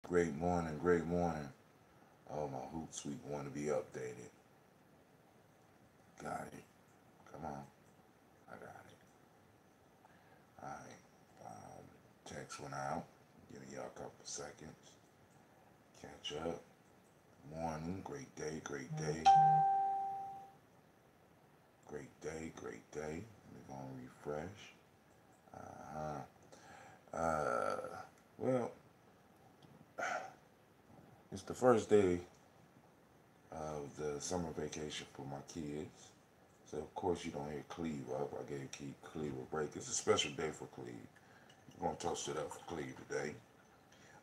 Great morning, great morning. Oh, my Hootsuite want to be updated. Got it. Come on. I got it. All right. Text went out. Giving y'all a couple seconds. Catch up. Morning. Great day, great day. Great day, great day. We're going to refresh. Uh, well, it's the first day of the summer vacation for my kids. So of course you don't hear Cleve up. I gave Cleve a break. It's a special day for Cleve. We're gonna toast it up for Cleve today.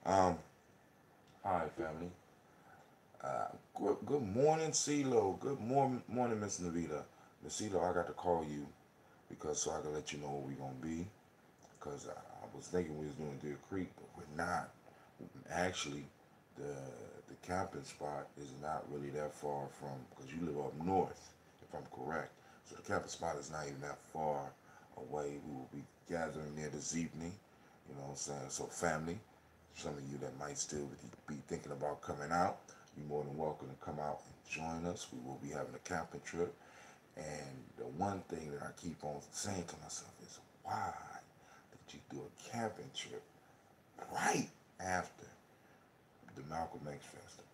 Um, all right, family. Good morning, CeeLo. Good morning, Miss Navita. Miss CeeLo, I got to call you because so I can let you know where we're gonna be. Because I was thinking we was doing Deer Creek, but we're not. Actually, the the camping spot is not really that far from because you live up north, if I'm correct. So the camping spot is not even that far away. We will be gathering there this evening. You know what I'm saying? So family, some of you that might still be thinking about coming out, you're more than welcome to come out and join us. We will be having a camping trip. And the one thing that I keep on saying to myself is, why did you do a camping trip right after the Malcolm X Festival?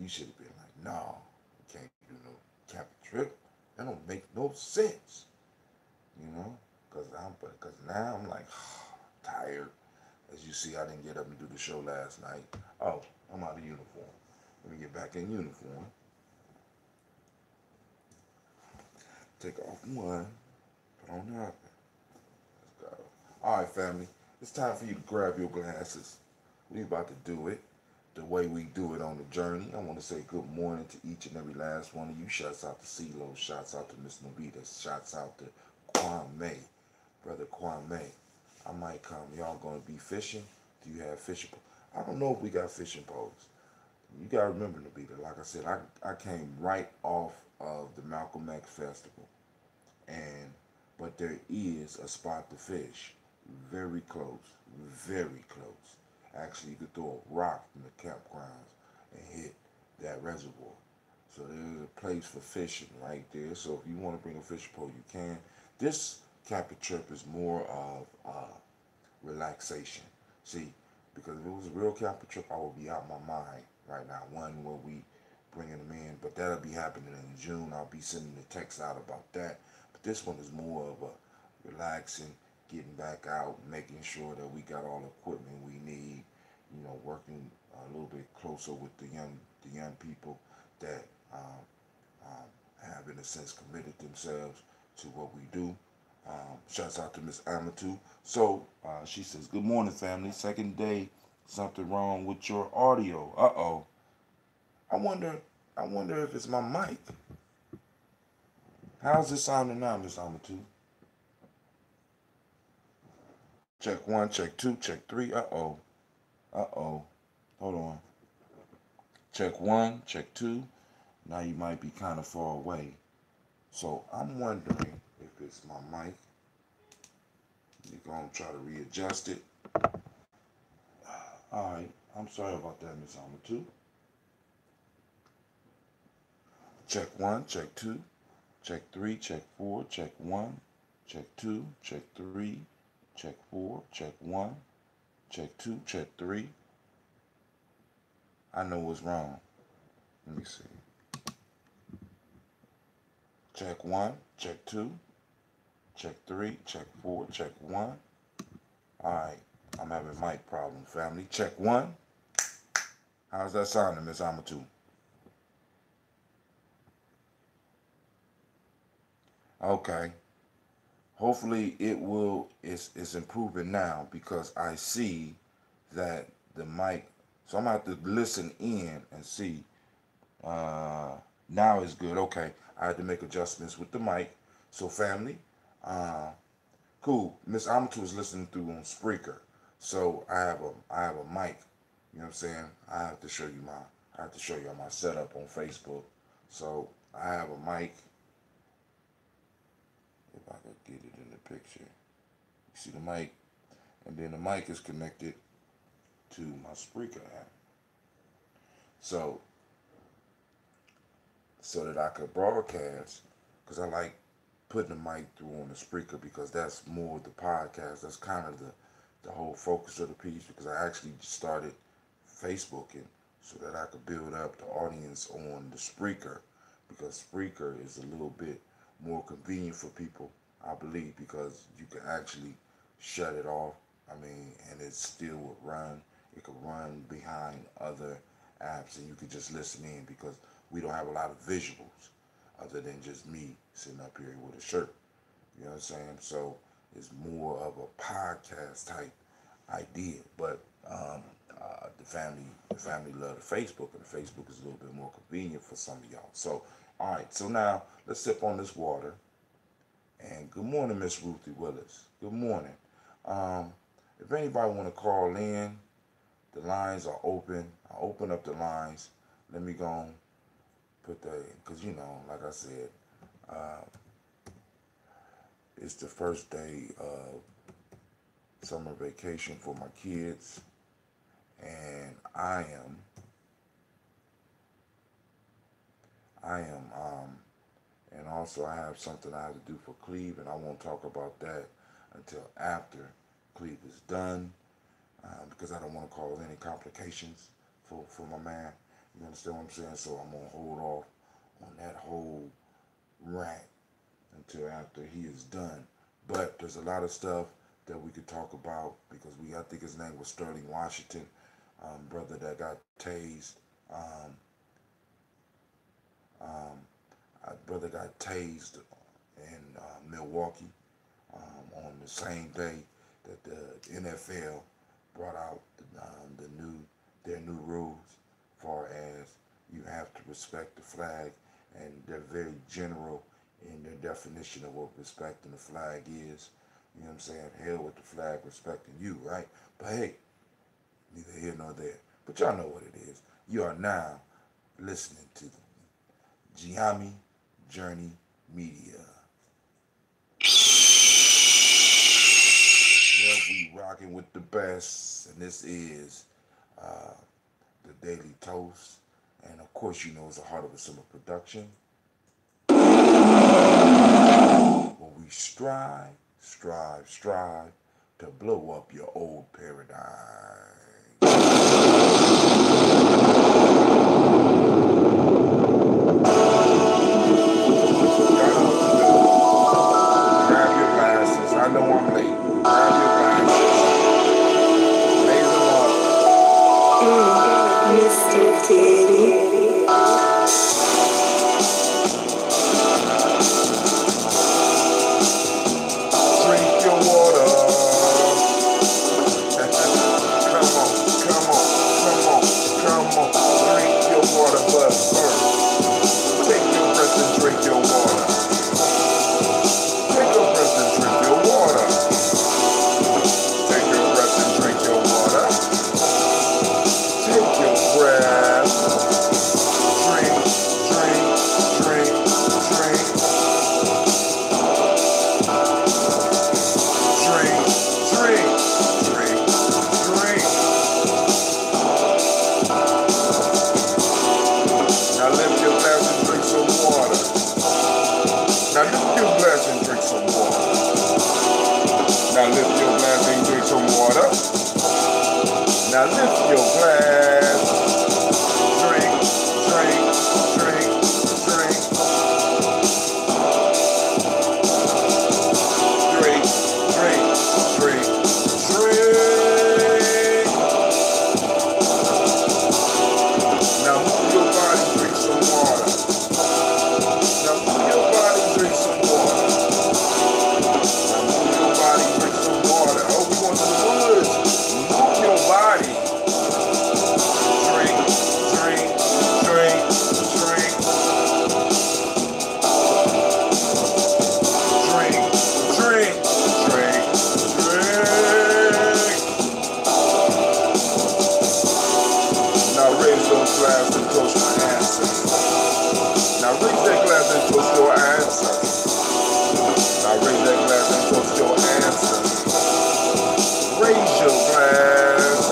You should have been like, no, you can't do no camping trip. That don't make no sense, you know? Because now I'm like tired. As you see, I didn't get up and do the show last night. Oh, I'm out of uniform. Let me get back in uniform. Take off one, put on the other. Let's go. All right, family. It's time for you to grab your glasses. We about to do it the way we do it on the journey. I want to say good morning to each and every last one of you. Shouts out to CeeLo. Shouts out to Miss Novita. Shouts out to Kwame. Brother Kwame. I might come. Y'all going to be fishing? Do you have fishing poles? I don't know if we got fishing poles. You got to remember, Novita, like I said, I came right off of the Malcolm X Festival. And but there is a spot to fish. Very close. Very close. Actually, you could throw a rock in the campgrounds and hit that reservoir. So there's a place for fishing right there. So if you want to bring a fishing pole, you can. This camping trip is more of relaxation. See, because if it was a real camping trip, I would be out my mind right now. One where we bringing them in, but that'll be happening in June. I'll be sending the text out about that. But this one is more of a relaxing, getting back out, making sure that we got all the equipment we need. You know, working a little bit closer with the young people that have, in a sense, committed themselves to what we do. Shouts out to Miss Amatu. So she says, "Good morning, family. Second day, something wrong with your audio. Uh-oh. I wonder. I wonder if it's my mic. How's it sounding now, Miss Amatu? Check one, check two, check three. Uh-oh. Uh-oh. Hold on. Check one, check two. Now you might be kind of far away. So I'm wondering if it's my mic. You're gonna try to readjust it. All right. I'm sorry about that, Miss Amatu. Check one, check two, check three, check four, check one, check two, check three, check four, check one, check two, check three. I know what's wrong. Let me see. Check one, check two, check three, check four, check one. All right. I'm having mic problem, family. Check one. How's that sounding, Miss Amatu? Okay. Hopefully it's improving now because I see that the mic, so I'm gonna have to listen in and see. Now it's good. Okay. I had to make adjustments with the mic. So family, uh, cool. Miss Amatu is listening through on Spreaker. So I have a mic. You know what I'm saying? I have to show you my setup on Facebook. So I have a mic. If I could get it in the picture. You see the mic? And then the mic is connected to my Spreaker app. So that I could broadcast, because I like putting the mic through on the Spreaker, because that's more of the podcast. That's kind of the whole focus of the piece, because I actually started Facebooking so that I could build up the audience on the Spreaker, because Spreaker is a little bit more convenient for people, I believe, because you can actually shut it off. I mean, and it still would run. It could run behind other apps, and you could just listen in, because we don't have a lot of visuals other than just me sitting up here with a shirt. You know what I'm saying? So it's more of a podcast type idea. But the family love the Facebook, and the Facebook is a little bit more convenient for some of y'all. So, all right. So now let's sip on this water. And good morning, Miss Ruthie Willis. Good morning. If anybody want to call in, the lines are open. I'll open up the lines. Let me go on, put that in, because, you know, like I said, it's the first day of summer vacation for my kids, and I am, and also I have something I have to do for Cleve, and I won't talk about that until after Cleve is done, because I don't want to cause any complications for my man. You understand what I'm saying? So I'm going to hold off on that whole rant until after he is done. But there's a lot of stuff that we could talk about, because I think his name was Sterling Washington, brother that got tased. Brother got tased in Milwaukee on the same day that the NFL brought out their new rules, as far as you have to respect the flag, and they're very general in their definition of what respecting the flag is. You know what I'm saying? Hell with the flag respecting you, right? But hey, neither here nor there. But y'all know what it is. You are now listening to the Gye-Nyame Journey Media. Yeah, we rocking with the best, and this is the Daily Toast, and of course, you know, it's a Heart of a Simple production. When we strive to blow up your old paradigm. Grab your glasses. I know I'm late. Grab your glasses. Lay them up. Mr. Titty. Drink your water. Come on. Drink your water, but first, take your breath and drink your water. Take your breath and drink your water. Take your breath and drink your water. Take your breath. Drink. Now lift your glass and drink some water. Now lift your glass and drink some water. Now lift your glass and drink some water. Now lift your glass. Drink. Now move your body, drink some water. Now move your body, drink some water. Now move your body, drink some water. Oh, we going to the woods. Move your body. Drink. Now raise those glass and toast my ancestors. Now raise that glass and toast your ancestors. Now raise that glass and toast your ancestors. Raise your glass.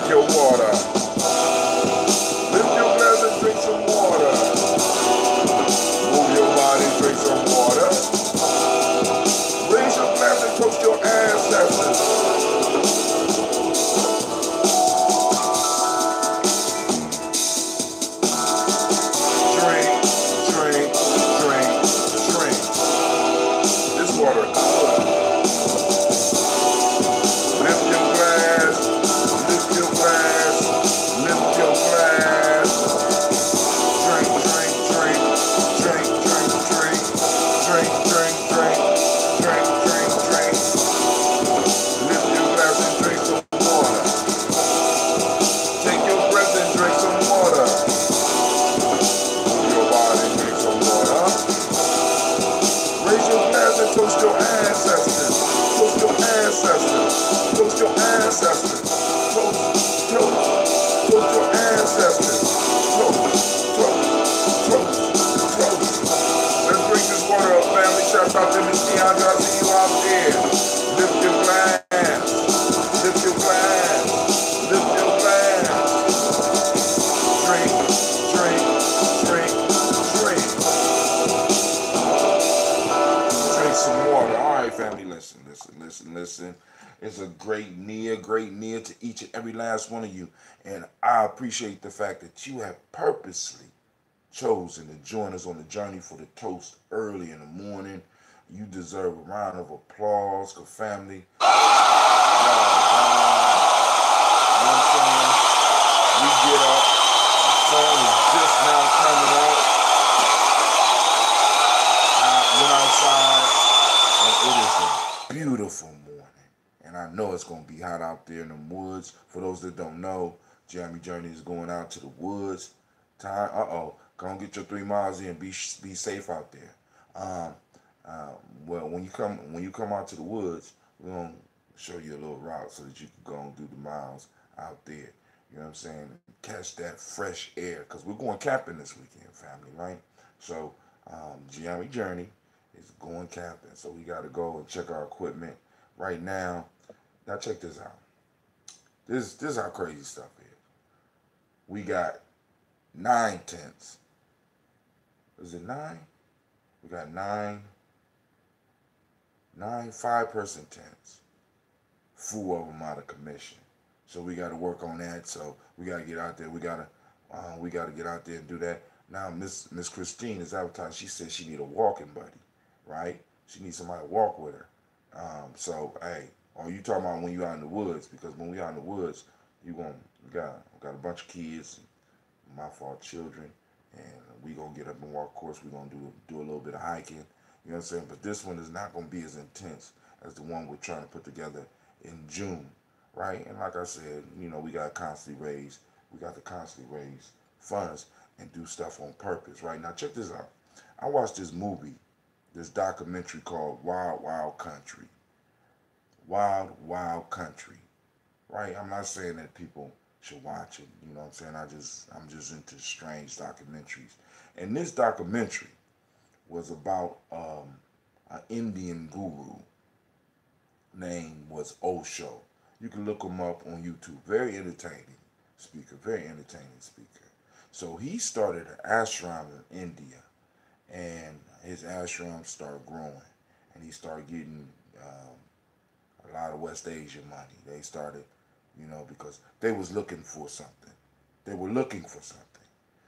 Drink your water. Lift your glass and drink some water. Move your body, drink some water. Raise your glass and toast your ancestors. Drink, drink, drink, drink. This water good. Lift your glass, lift your glass, lift your glass. Drink, drink, drink, drink, drink, drink, drink, drink, drink, drink, drink, drink. Lift your glass and drink some water. Take your breath and drink some water. Move your body and drink some water. Raise your glass and toast your ancestors. Toast your ancestors. Toast your ancestors. Toast, toast, toast your ancestors. Toast, toast, toast, toast. Let's drink this water up, family. Shout out to Miss Nia. I see you out there. Lift your glass. Lift your glass. Lift your glass. Drink, drink, drink, drink. Drink some water. All right, family. Listen, listen, listen, listen. It's a great Nia to each and every last one of you. And I appreciate the fact that you have purposely chosen to join us on the journey for the toast early in the morning. You deserve a round of applause, cause family, y'all, you know what I'm saying? We get up, the sun is just now coming out. I went outside, and it is a beautiful morning. And I know it's going to be hot out there in the woods. For those that don't know, Gye-Nyame Journey is going out to the woods. Time, go and get your 3 miles in. Be safe out there. Well, when you come out to the woods, we're going to show you a little route so that you can go and do the miles out there. You know what I'm saying? Catch that fresh air, because we're going camping this weekend, family, right? So, Gye-Nyame Journey is going camping. So we got to go and check our equipment right now. Now check this out. This is how crazy stuff is. We got 9 tents. Is it 9? We got 9 5-person tents. 4 of them out of commission. So we got to work on that. So we got to get out there. We got to get out there and do that. Now Miss Christine is advertising. She said she need a walking buddy, right? She needs somebody to walk with her. So hey, or you talking about when you out in the woods? Because when we out in the woods, we got a bunch of kids, my fault, children, and we gonna get up and walk. Of course, we gonna do a little bit of hiking. You know what I'm saying? But this one is not gonna be as intense as the one we're trying to put together in June, right? And like I said, you know, we got to constantly raise funds and do stuff on purpose, right? Now check this out. I watched this movie, this documentary called Wild Wild Country. Wild Wild Country, right? I'm not saying that people should watch it, you know what I'm saying? I'm just into strange documentaries. And this documentary was about an Indian guru name was Osho. You can look him up on YouTube. Very entertaining speaker. So he started an ashram in India, and his ashram started growing, and he started getting a lot of West Asian money. They started, you know, because they was looking for something. They were looking for something.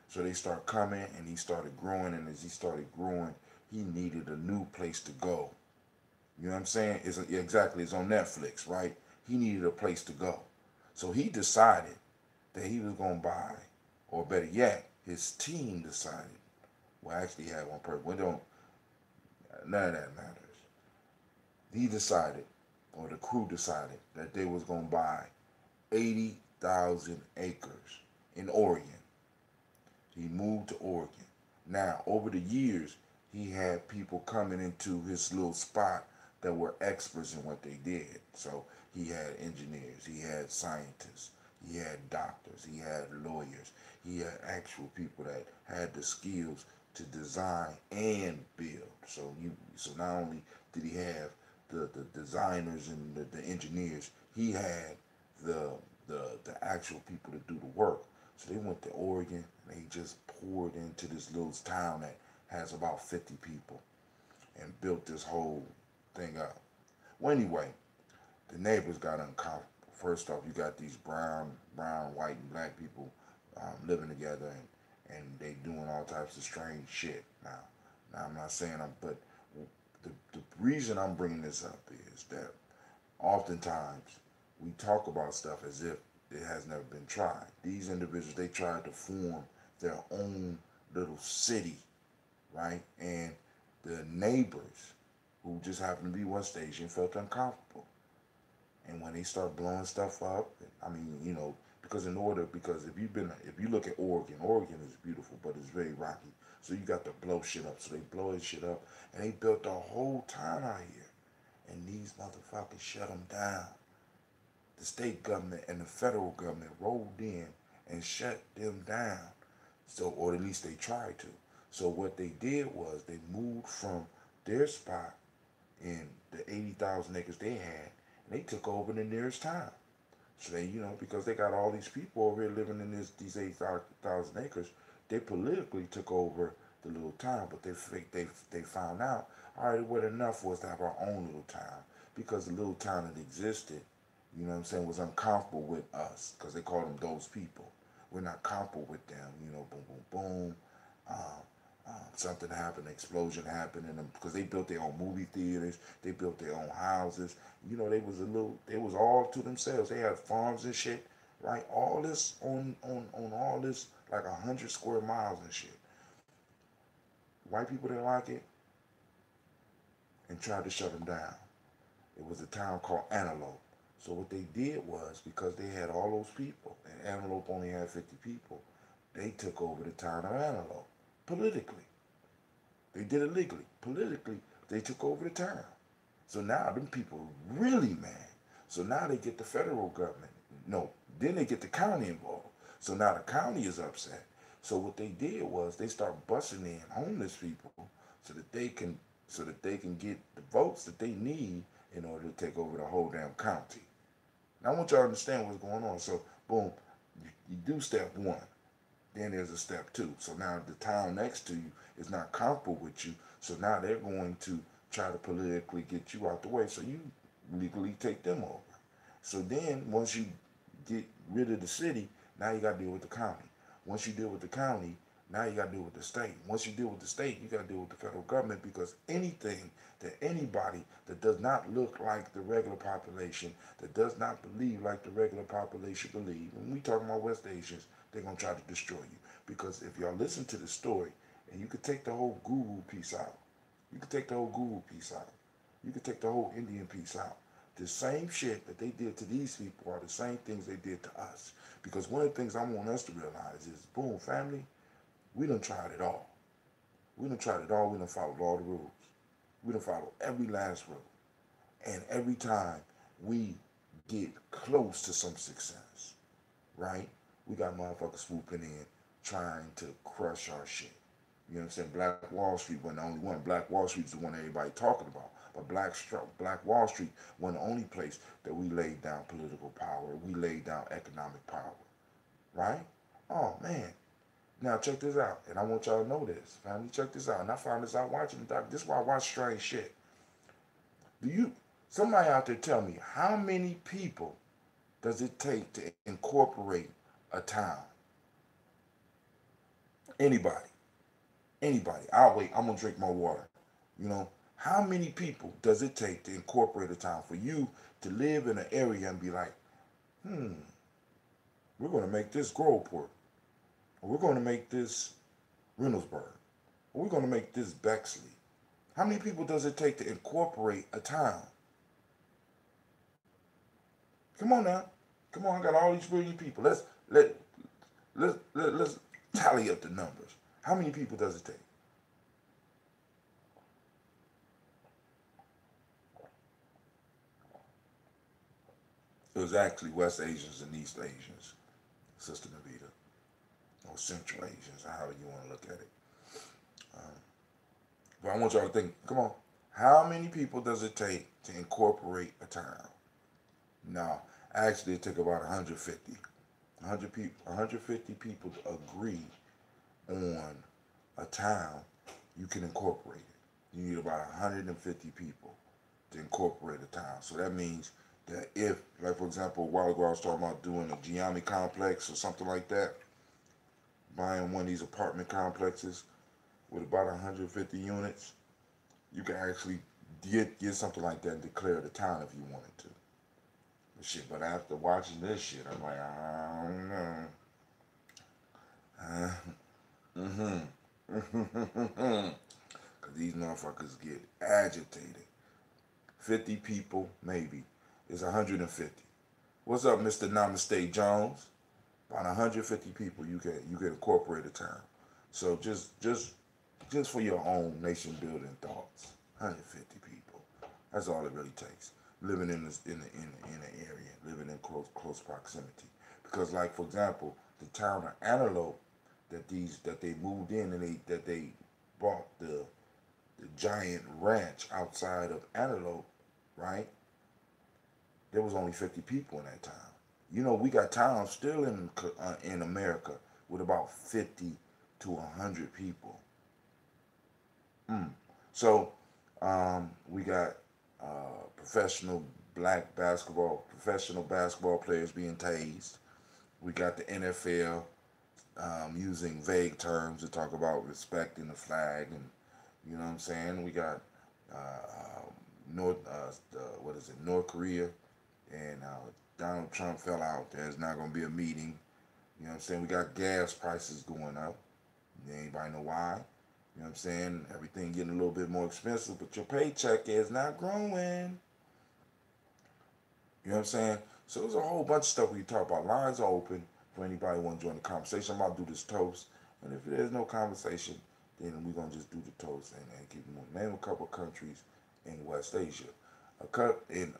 So they started coming, and he started growing, and as he started growing, he needed a new place to go. You know what I'm saying? It's on Netflix, right? He needed a place to go. So he decided that he was going to buy, or better yet, his team decided, well, actually he had one person. None of that matters. He decided, or the crew decided, that they was going to buy 80,000 acres in Oregon. He moved to Oregon. Now, over the years, he had people coming into his little spot that were experts in what they did. So he had engineers, he had scientists, he had doctors, he had lawyers, he had actual people that had the skills to design and build. So not only did he have the designers and the engineers, he had the the actual people to do the work. So they went to Oregon and they just poured into this little town that has about 50 people and built this whole thing up. Well, anyway, the neighbors got uncomfortable. First off, you got these brown, white, and black people living together, and they doing all types of strange shit. Now I'm not saying but the reason I'm bringing this up is that oftentimes we talk about stuff as if it has never been tried. These individuals, they tried to form their own little city, right? And the neighbors, who just happened to be West Asian, felt uncomfortable. And when they start blowing stuff up, I mean, because if you look at Oregon, Oregon is beautiful, but it's very rocky. So you got to blow shit up. So they blow this shit up, and they built a whole town out here. And these motherfuckers shut them down. The state government and the federal government rolled in and shut them down. So, or at least they tried to. So what they did was they moved from their spot in the 80,000 acres they had, and they took over the nearest town. So they, because they got all these people over here living in these 8,000 acres, they politically took over the little town. But they found out, all right, what enough was to have our own little town, because the little town that existed, was uncomfortable with us, because they called them those people. We're not comfortable with them, boom, boom, boom. Something happened, an explosion happened in them, because they built their own movie theaters, they built their own houses. They was all to themselves. They had farms and shit, right? All this on all this, like 100 square miles and shit. White people didn't like it and tried to shut them down. It was a town called Antelope. So what they did was, because they had all those people, and Antelope only had 50 people, they took over the town of Antelope politically. They did it legally. Politically, they took over the town. So now them people really mad. So now they get the federal government. No, then they get the county involved. So now the county is upset. So what they did was they start busing in homeless people so that they can get the votes that they need in order to take over the whole damn county. Now I want y'all to understand what's going on. So boom, you do step one. Then there's a step two. So now the town next to you is not comfortable with you. So now they're going to try to politically get you out the way so you legally take them over. So then once you get rid of the city, now you got to deal with the county. Once you deal with the county, now you got to deal with the state. Once you deal with the state, you got to deal with the federal government, because anything that anybody that does not look like the regular population, that does not believe like the regular population believe, when we talking about West Asians, they're going to try to destroy you. Because if y'all listen to the story, and you could take the whole Google piece out, you could take the whole Google piece out, you could take the whole Indian piece out, the same shit that they did to these people are the same things they did to us. Because one of the things I want us to realize is, boom, family, we done tried it all. We done tried it all. We done followed all the rules. We done followed every last rule. And every time we get close to some success, right? We got motherfuckers swooping in, trying to crush our shit. You know what I'm saying? Black Wall Street wasn't the only one. Black Wall Street's the one everybody talking about. But Black Wall Street wasn't the only place that we laid down political power. We laid down economic power. Right? Oh, man. Now, check this out. And I want y'all to know this. Family, check this out. And I found this out watching the doc. This is why I watch strange shit. Somebody out there tell me, how many people does it take to incorporate a town? Anybody. Anybody. I'll wait. I'm going to drink more water. How many people does it take to incorporate a town? For you to live in an area and be like, we're going to make this Groveport. Or we're going to make this Reynoldsburg. Or we're going to make this Bexley. How many people does it take to incorporate a town? Come on now. Come on, I got all these brilliant people. Let's tally up the numbers. How many people does it take? It was actually West Asians and East Asians, Sister Navita, or Central Asians, however you want to look at it. But I want y'all to think, come on, how many people does it take to incorporate a town? Now, Actually, it took about 150. 150 people to agree on a town you can incorporate it. You need about 150 people to incorporate a town. So that means that if, like for example, a while ago I was talking about doing a Gye-Nyame complex or something like that, buying one of these apartment complexes with about 150 units, you can actually get something like that and declare the town if you wanted to. But shit, but after watching this shit, I'm like, I don't know. Because these motherfuckers get agitated. 50 people, maybe. It's 150. What's up, Mr. Namaste Jones? About 150 people you can incorporate a town. So just for your own nation building thoughts, 150 people. That's all it really takes. Living in the area, living in close proximity. Because like for example, the town of Antelope that they moved in and they bought the giant ranch outside of Antelope, right? There was only 50 people in that town. You know, we got towns still in America with about 50 to 100 people. So we got professional basketball players being tased. We got the NFL using vague terms to talk about respecting the flag, and you know what I'm saying. We got North Korea, and Donald Trump fell out. There's not going to be a meeting. You know what I'm saying. We got gas prices going up. Anybody know why? You know what I'm saying? Everything getting a little bit more expensive, but your paycheck is not growing. You know what I'm saying? So there's a whole bunch of stuff we can talk about. Lines are open for anybody who want to join the conversation. I'm about to do this toast. And if there's no conversation, then we're going to just do the toast and keep moving. Name a couple of countries in West Asia. In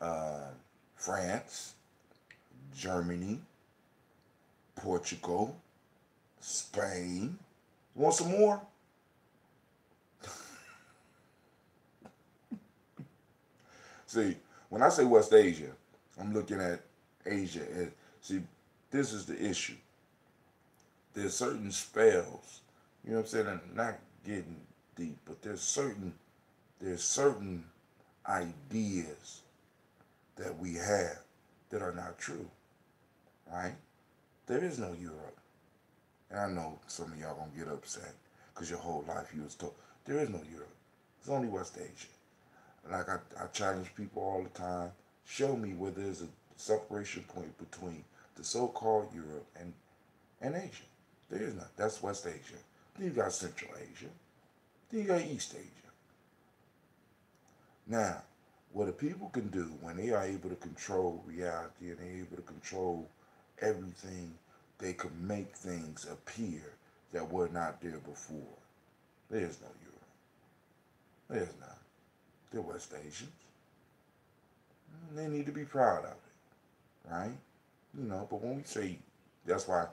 France, Germany, Portugal, Spain. Want some more? See, when I say West Asia, I'm looking at Asia as, see, this is the issue. There's certain spells, you know what I'm saying, I'm not getting deep, but there's certain ideas that we have that are not true, right? There is no Europe. And I know some of y'all gonna get upset because your whole life you was told there is no Europe. It's only West Asia. Like I challenge people all the time, show me where there's a separation point between the so-called Europe and Asia. There is not. That's West Asia. Then you got Central Asia. Then you got East Asia. Now, what the people can do when they are able to control reality and they're able to control everything, they can make things appear that were not there before. There's no Europe. There's not. They're West Asians. They need to be proud of it, right? You know, but when we say, that's why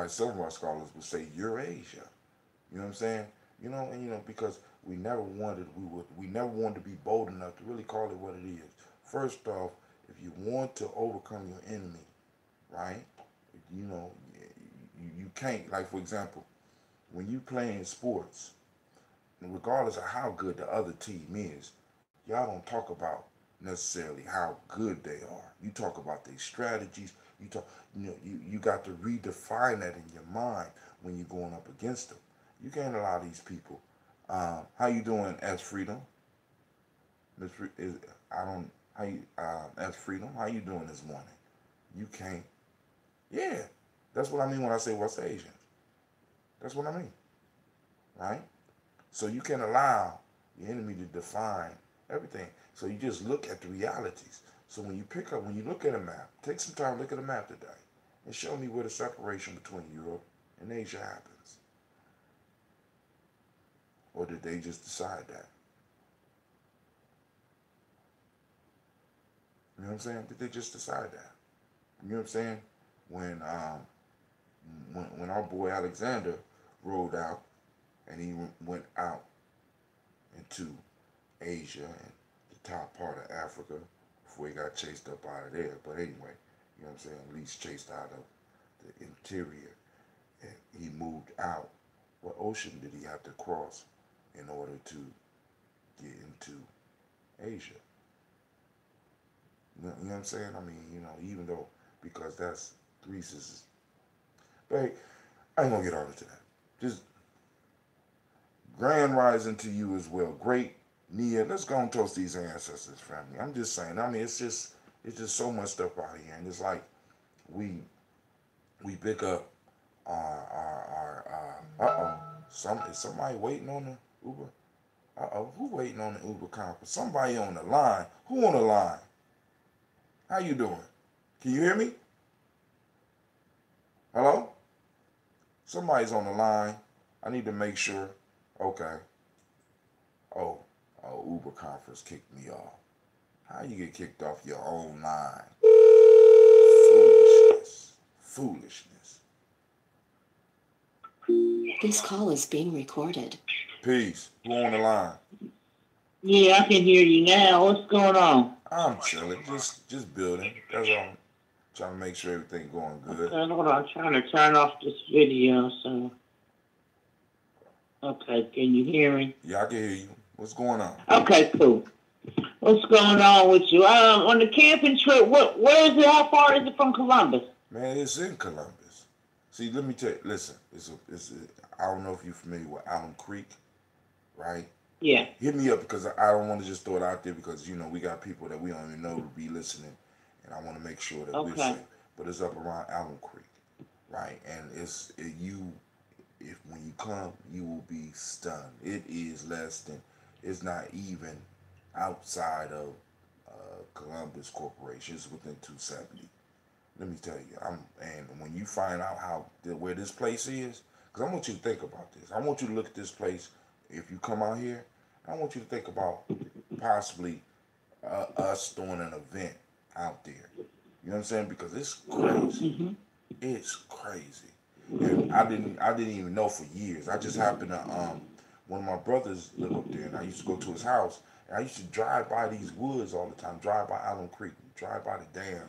some of our scholars would say Eurasia. You know what I'm saying? You know, and because we never wanted to be bold enough to really call it what it is. First off, if you want to overcome your enemy, right? You know, you can't, like for example, when you playing sports, regardless of how good the other team is, y'all don't talk about necessarily how good they are. You talk about their strategies. You got to redefine that in your mind when you're going up against them. You can't allow these people. How you doing, as Freedom? Miss is I don't how you as Freedom. How you doing this morning? You can't. Yeah, that's what I mean when I say West Asians. That's what I mean, right? So you can allow the enemy to define everything. So you just look at the realities. So when you look at a map, take some time to look at a map today and show me where the separation between Europe and Asia happens. Or did they just decide that? You know what I'm saying? Did they just decide that? You know what I'm saying? When our boy Alexander rolled out and he went out into Asia and the top part of Africa before he got chased up out of there. But anyway, You know what I'm saying? At least chased out of the interior. And he moved out. What ocean did he have to cross in order to get into Asia? You know what I'm saying? I mean, even though, because that's Greece is, but hey, I ain't gonna get all into that. Just grand rising to you as well. Great Nia. Let's go and toast these ancestors, family. I'm just saying. I mean, it's just so much stuff out here, and it's like we pick up our is somebody waiting on the Uber? Who waiting on the Uber conference? Somebody on the line. Who on the line? How you doing? Can you hear me? Hello? Somebody's on the line. I need to make sure. Okay. Oh, Uber conference kicked me off. How you get kicked off your own line? Foolishness. This call is being recorded. Peace. Who on the line? Yeah, I can hear you now. What's going on? I'm chilling. Just building. That's all. I'm trying to make sure everything going good. Okay, hold on. I'm trying to turn off this video. So, okay, can you hear me? Yeah, I can hear you. What's going on? Okay, cool. What's going on with you? On the camping trip, where is it? How far is it from Columbus? Man, it's in Columbus. See, let me tell you. Listen, I don't know if you're familiar with Alum Creek, right? Yeah. Hit me up because I don't want to just throw it out there because we got people that we don't even know to be listening, and I want to make sure that we're safe. But it's up around Alum Creek, right? And when you come, you will be stunned. It is it's not even outside of Columbus Corporation. It's within 270. Let me tell you, and when you find out where this place is, because I want you to think about this. I want you to look at this place. If you come out here, I want you to think about possibly us doing an event out there. You know what I'm saying? Because it's crazy. Mm-hmm. It's crazy. And I didn't even know for years. I just happened to one of my brothers lived up there, and I used to go to his house, and I used to drive by these woods all the time. Drive by Alum Creek, drive by the dam.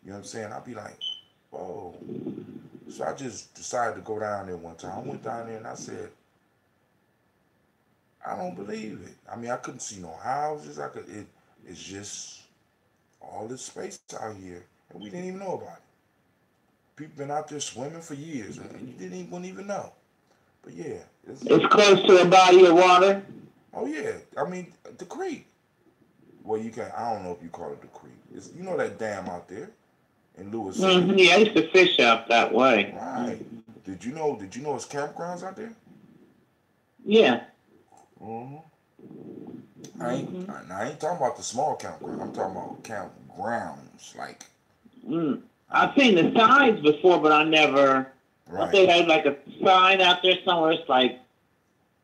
You know what I'm saying? I'd be like, whoa. So I just decided to go down there one time. I went down there and I said, I don't believe it. I mean, I couldn't see no houses. It's just all this space out here, and we didn't even know about it. People been out there swimming for years, and you wouldn't even know. But yeah, it's close to a body of water. Oh yeah, I mean the creek. Well, I don't know if you call it the creek. That dam out there in Lewis City. Mm-hmm. Yeah, I used to fish out that way. Right. Did you know it's campgrounds out there? Yeah. Mm-hmm. I ain't talking about the small campground. I'm talking about campgrounds. Like. I've seen the signs before, but I never. Right. They had like a sign out there somewhere. It's like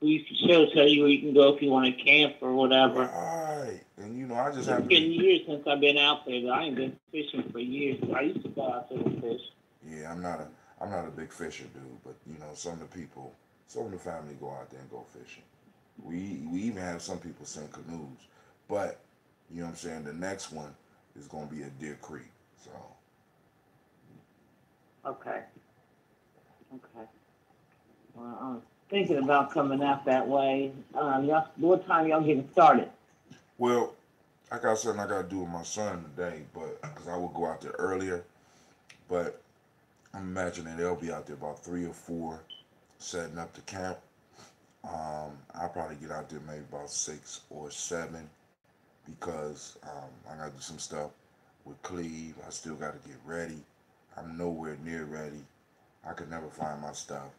we should tell you where you can go if you want to camp or whatever. Right. And I just It's been years since I've been out there. But I ain't been fishing for years. I used to go out there and fish. Yeah, I'm not a big fisher dude, but some of the family go out there and go fishing. We even have some people send canoes, but you know what I'm saying. The next one is going to be at Deer Creek. So. Okay. Well, I'm thinking about coming out that way. What time y'all getting started? Well, I got something I got to do with my son today, but because I will go out there earlier, but I'm imagining they'll be out there about 3 or 4 setting up the camp. I'll probably get out there maybe about 6 or 7 because I got to do some stuff with Cleve. I still got to get ready. I'm nowhere near ready. I could never find my stuff,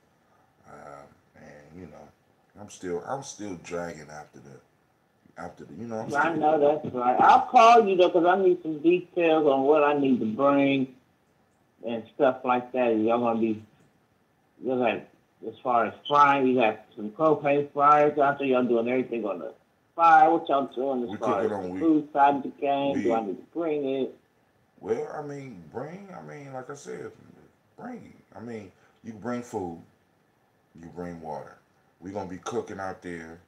and I'm still dragging after the. I know that's right. I'll call you though because I need some details on what I need to bring and stuff like that. Y'all gonna be, as far as frying, you got some propane fryers out there. Y'all doing everything on the fire. What y'all doing as far as the food side of the game? Do I need to bring it? Well, like I said, bring. You can bring food. You can bring water. We're going to be cooking out there.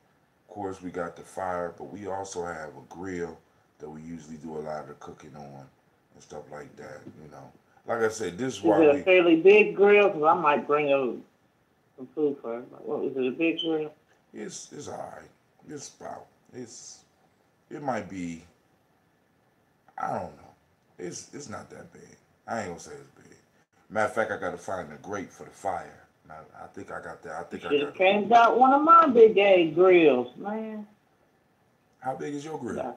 Of course, we got the fire, but we also have a grill that we usually do a lot of the cooking on and stuff like that, like I said, this is Is why it a fairly big grill? Because I might bring some food for her. What, is it a big grill? it's all right. It's about it might be, I don't know. It's not that big. I ain't gonna say it's big. Matter of fact, I gotta find a grate for the fire. Now, I think I got that. I You think I should got have it. came out one of my big A grills, man. How big is your grill?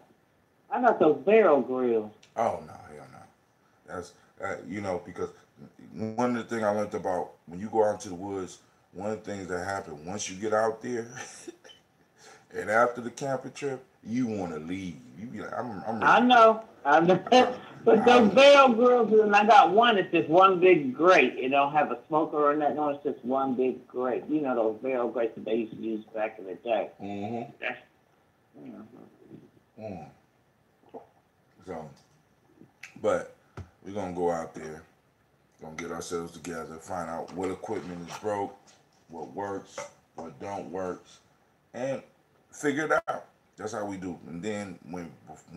I got those barrel grills. Oh no, hell no. That's because one of the things I learned about when you go out into the woods, one of the things that happen once you get out there, and after the camping trip, you want to leave. You be like, I'm ready I to go. know. I know. But those I'm, barrel grills, and I got one. It's just one big grate. It don't have a smoker or nothing. No, it's just one big grate. You know those barrel grates that they used to use back in the day. mm-hmm. That's, you know. Mm. So, but we're gonna go out there, gonna get ourselves together, find out what equipment is broke, what works, what don't works, and figure it out. That's how we do. And then when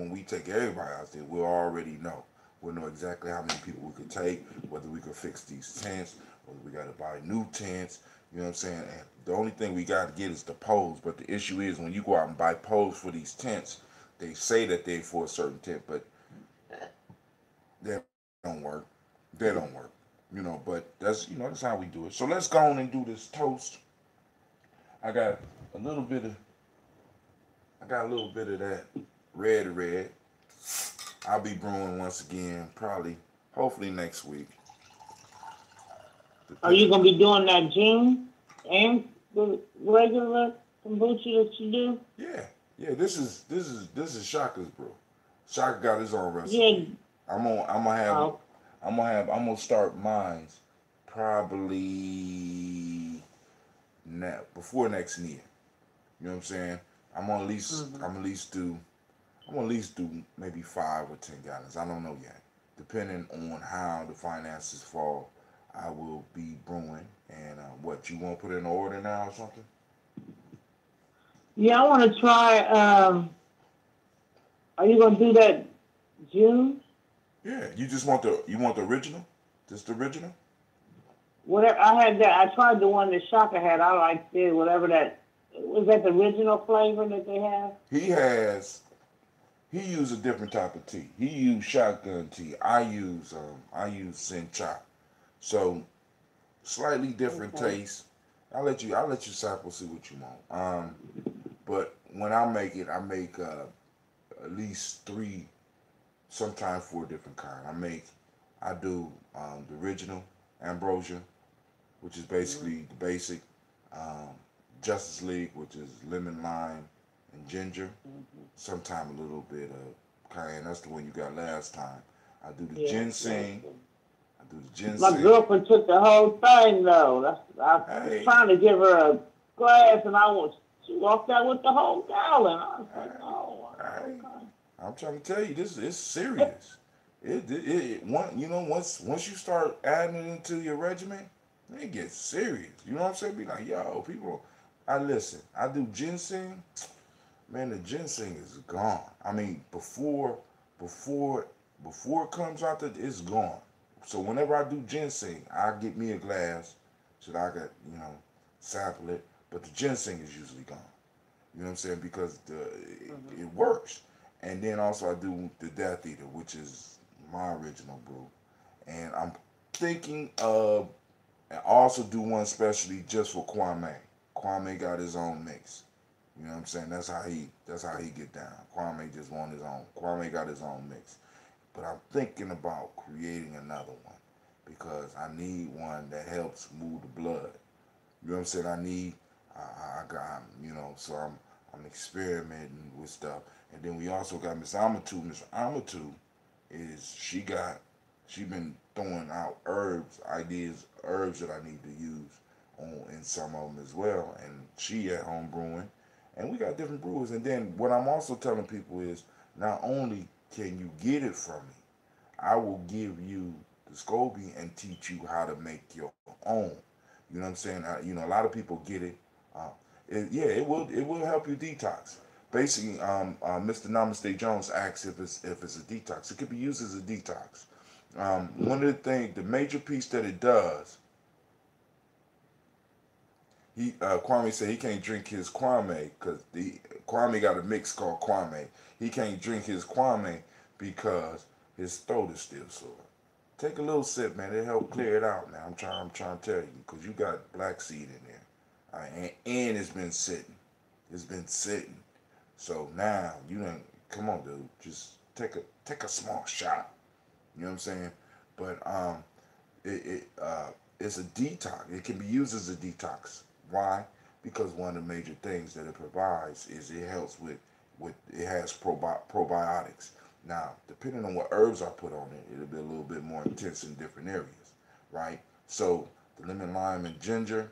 we take everybody out there, we'll already know. We'll know exactly how many people we could take, whether we could fix these tents, whether we got to buy new tents. You know what I'm saying? And the only thing we got to get is the poles. But the issue is when you go out and buy poles for these tents, they say that they're for a certain tent, but they don't work. They don't work. But that's how we do it. So let's go on and do this toast. I got a little bit of that red. I'll be brewing once again, probably, hopefully next week. Are you gonna be doing that June and the regular kombucha that you do? Yeah. This is Shaka's brew. Shaka got his own Yeah. recipe. I'm gonna start mine probably before next year. You know what I'm saying? I'm gonna at least do maybe 5 or 10 gallons. I don't know yet. Depending on how the finances fall, I will be brewing. And what you want to put in order now or something? Yeah, I want to try. Are you gonna do that June? Yeah, you want the original, just the original. Whatever I had that, I tried the one that Shaka had. I liked it. Whatever that was, that the original flavor that they have. He used a different type of tea. He used shotgun tea. I use sencha. So slightly different Okay. taste. I'll let you sample, see what you want. But when I make it, I make at least three, sometimes four different kind. I do the original ambrosia, which is Mm-hmm. basically the basic, um, Justice League, which is lemon, lime, and ginger. Mm-hmm. Sometimes a little bit of cayenne. That's the one you got last time. I do the Yeah, that's ginseng. good. I do the My ginseng. girlfriend took the whole thing though. I was Hey, trying to give her a glass, and she walked out with the whole gallon. I was like, hey, oh, hey. wow, I'm trying to tell you, this is serious. Once you start adding it into your regimen, it gets serious. You know what I'm saying? Be like, yo, people. I listen. I do ginseng. Man, the ginseng is gone. I mean, before, before it comes out, it's gone. So whenever I do ginseng, I get me a glass so that I could, sample it. But the ginseng is usually gone. You know what I'm saying? Because okay. it works. And then also I do the Death Eater, which is my original brew. And I'm thinking of, and also do one specially just for Kwame. Kwame got his own mix. You know what I'm saying? That's how he get down. Kwame just want his own. Kwame got his own mix. But I'm thinking about creating another one because I need one that helps move the blood. You know what I'm saying? I got, so I'm experimenting with stuff. And then we also got Miss Amatu. Miss Amatu she been throwing out herbs that I need to use in some of them as well. And she at home brewing. And we got different brewers. And then what I'm also telling people is not only can you get it from me, I will give you the SCOBY and teach you how to make your own. You know what I'm saying? A lot of people get it. Uh, it will help you detox. Basically, Mr. Namaste Jones asks if it's a detox. It could be used as a detox. One of the things, the major piece that it does, Kwame said he can't drink his Kwame because the Kwame got a mix called Kwame. He can't drink his Kwame because his throat is still sore. Take a little sip, man. It help clear it out, man. I'm trying to tell you, because you got black seed in there. All right, and it's been sitting. It's been sitting. So now you done, come on, dude. Just take a small shot. You know what I'm saying? But it's a detox. It can be used as a detox. Why? Because one of the major things that it provides is it helps with it has probiotics. Now, depending on what herbs I put on it, it'll be a little bit more intense in different areas, right? So the lemon, lime, and ginger,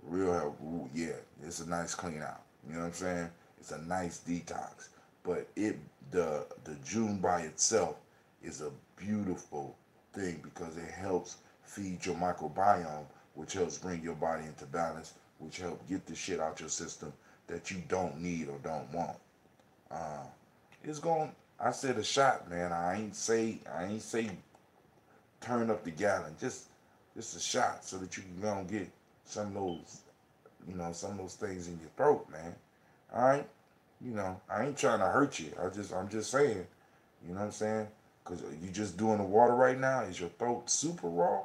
real help. Yeah, it's a nice clean out. You know what I'm saying? It's a nice detox. But the June by itself is a beautiful thing because it helps feed your microbiome, which helps bring your body into balance, which helps get the shit out your system that you don't need or don't want. It's going. I said a shot, man. I ain't say turn up the gallon. Just a shot so that you can go and get some of those, some of those things in your throat, man. All right. I ain't trying to hurt you. I'm just saying. You know what I'm saying? Because you just doing the water right now. Is your throat super raw?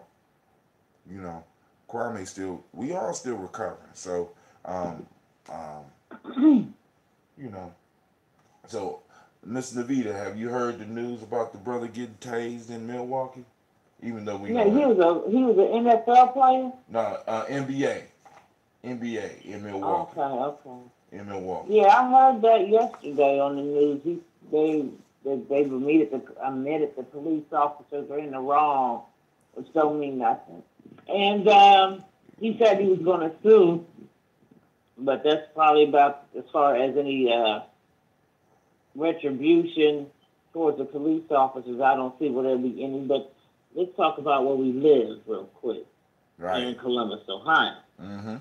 Kwame we all still recovering. So, so, Miss Navita, have you heard the news about the brother getting tased in Milwaukee? Even though we know he was an NFL player? No, NBA in Milwaukee. Okay. In Milwaukee. Yeah, I heard that yesterday on the news. They admitted the police officers are in the wrong, which don't mean nothing. And he said he was going to sue, but that's probably about as far as any retribution towards the police officers. I don't see where there'll be any. But let's talk about where we live real quick. Right. In Columbus, Ohio. Mm-hmm.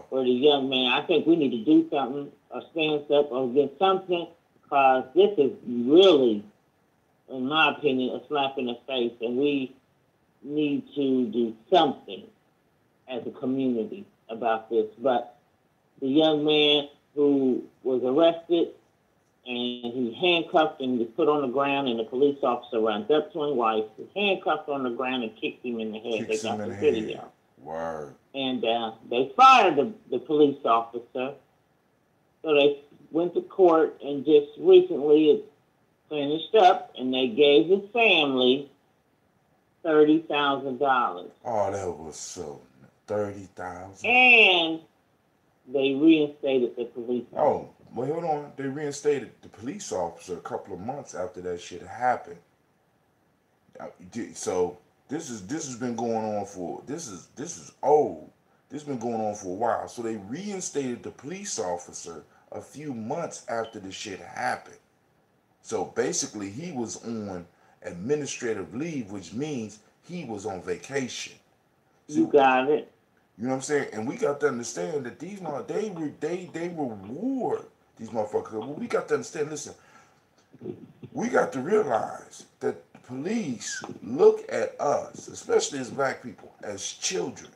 For the young man, I think we need to do something or stand up or get something, because this is really, in my opinion, a slap in the face, and we need to do something as a community about this. But the young man who was arrested and he handcuffed and was put on the ground, and the police officer runs up to his wife, was handcuffed on the ground and kicked him in the head. They got the video. Word. And they fired the police officer. So they went to court, and just recently it finished up, and they gave his family $30,000. Oh, that was so $30,000. And they reinstated the police officer. Oh, well, hold on. They reinstated the police officer a couple of months after that shit happened. So this has been going on for this is old. This has been going on for a while. So they reinstated the police officer a few months after the shit happened. So basically, he was on administrative leave, which means he was on vacation. You got it. You know what I'm saying? And we got to understand that these they reward these motherfuckers. Well, we got to understand. Listen, we got to realize that the police look at us, especially as black people, as children.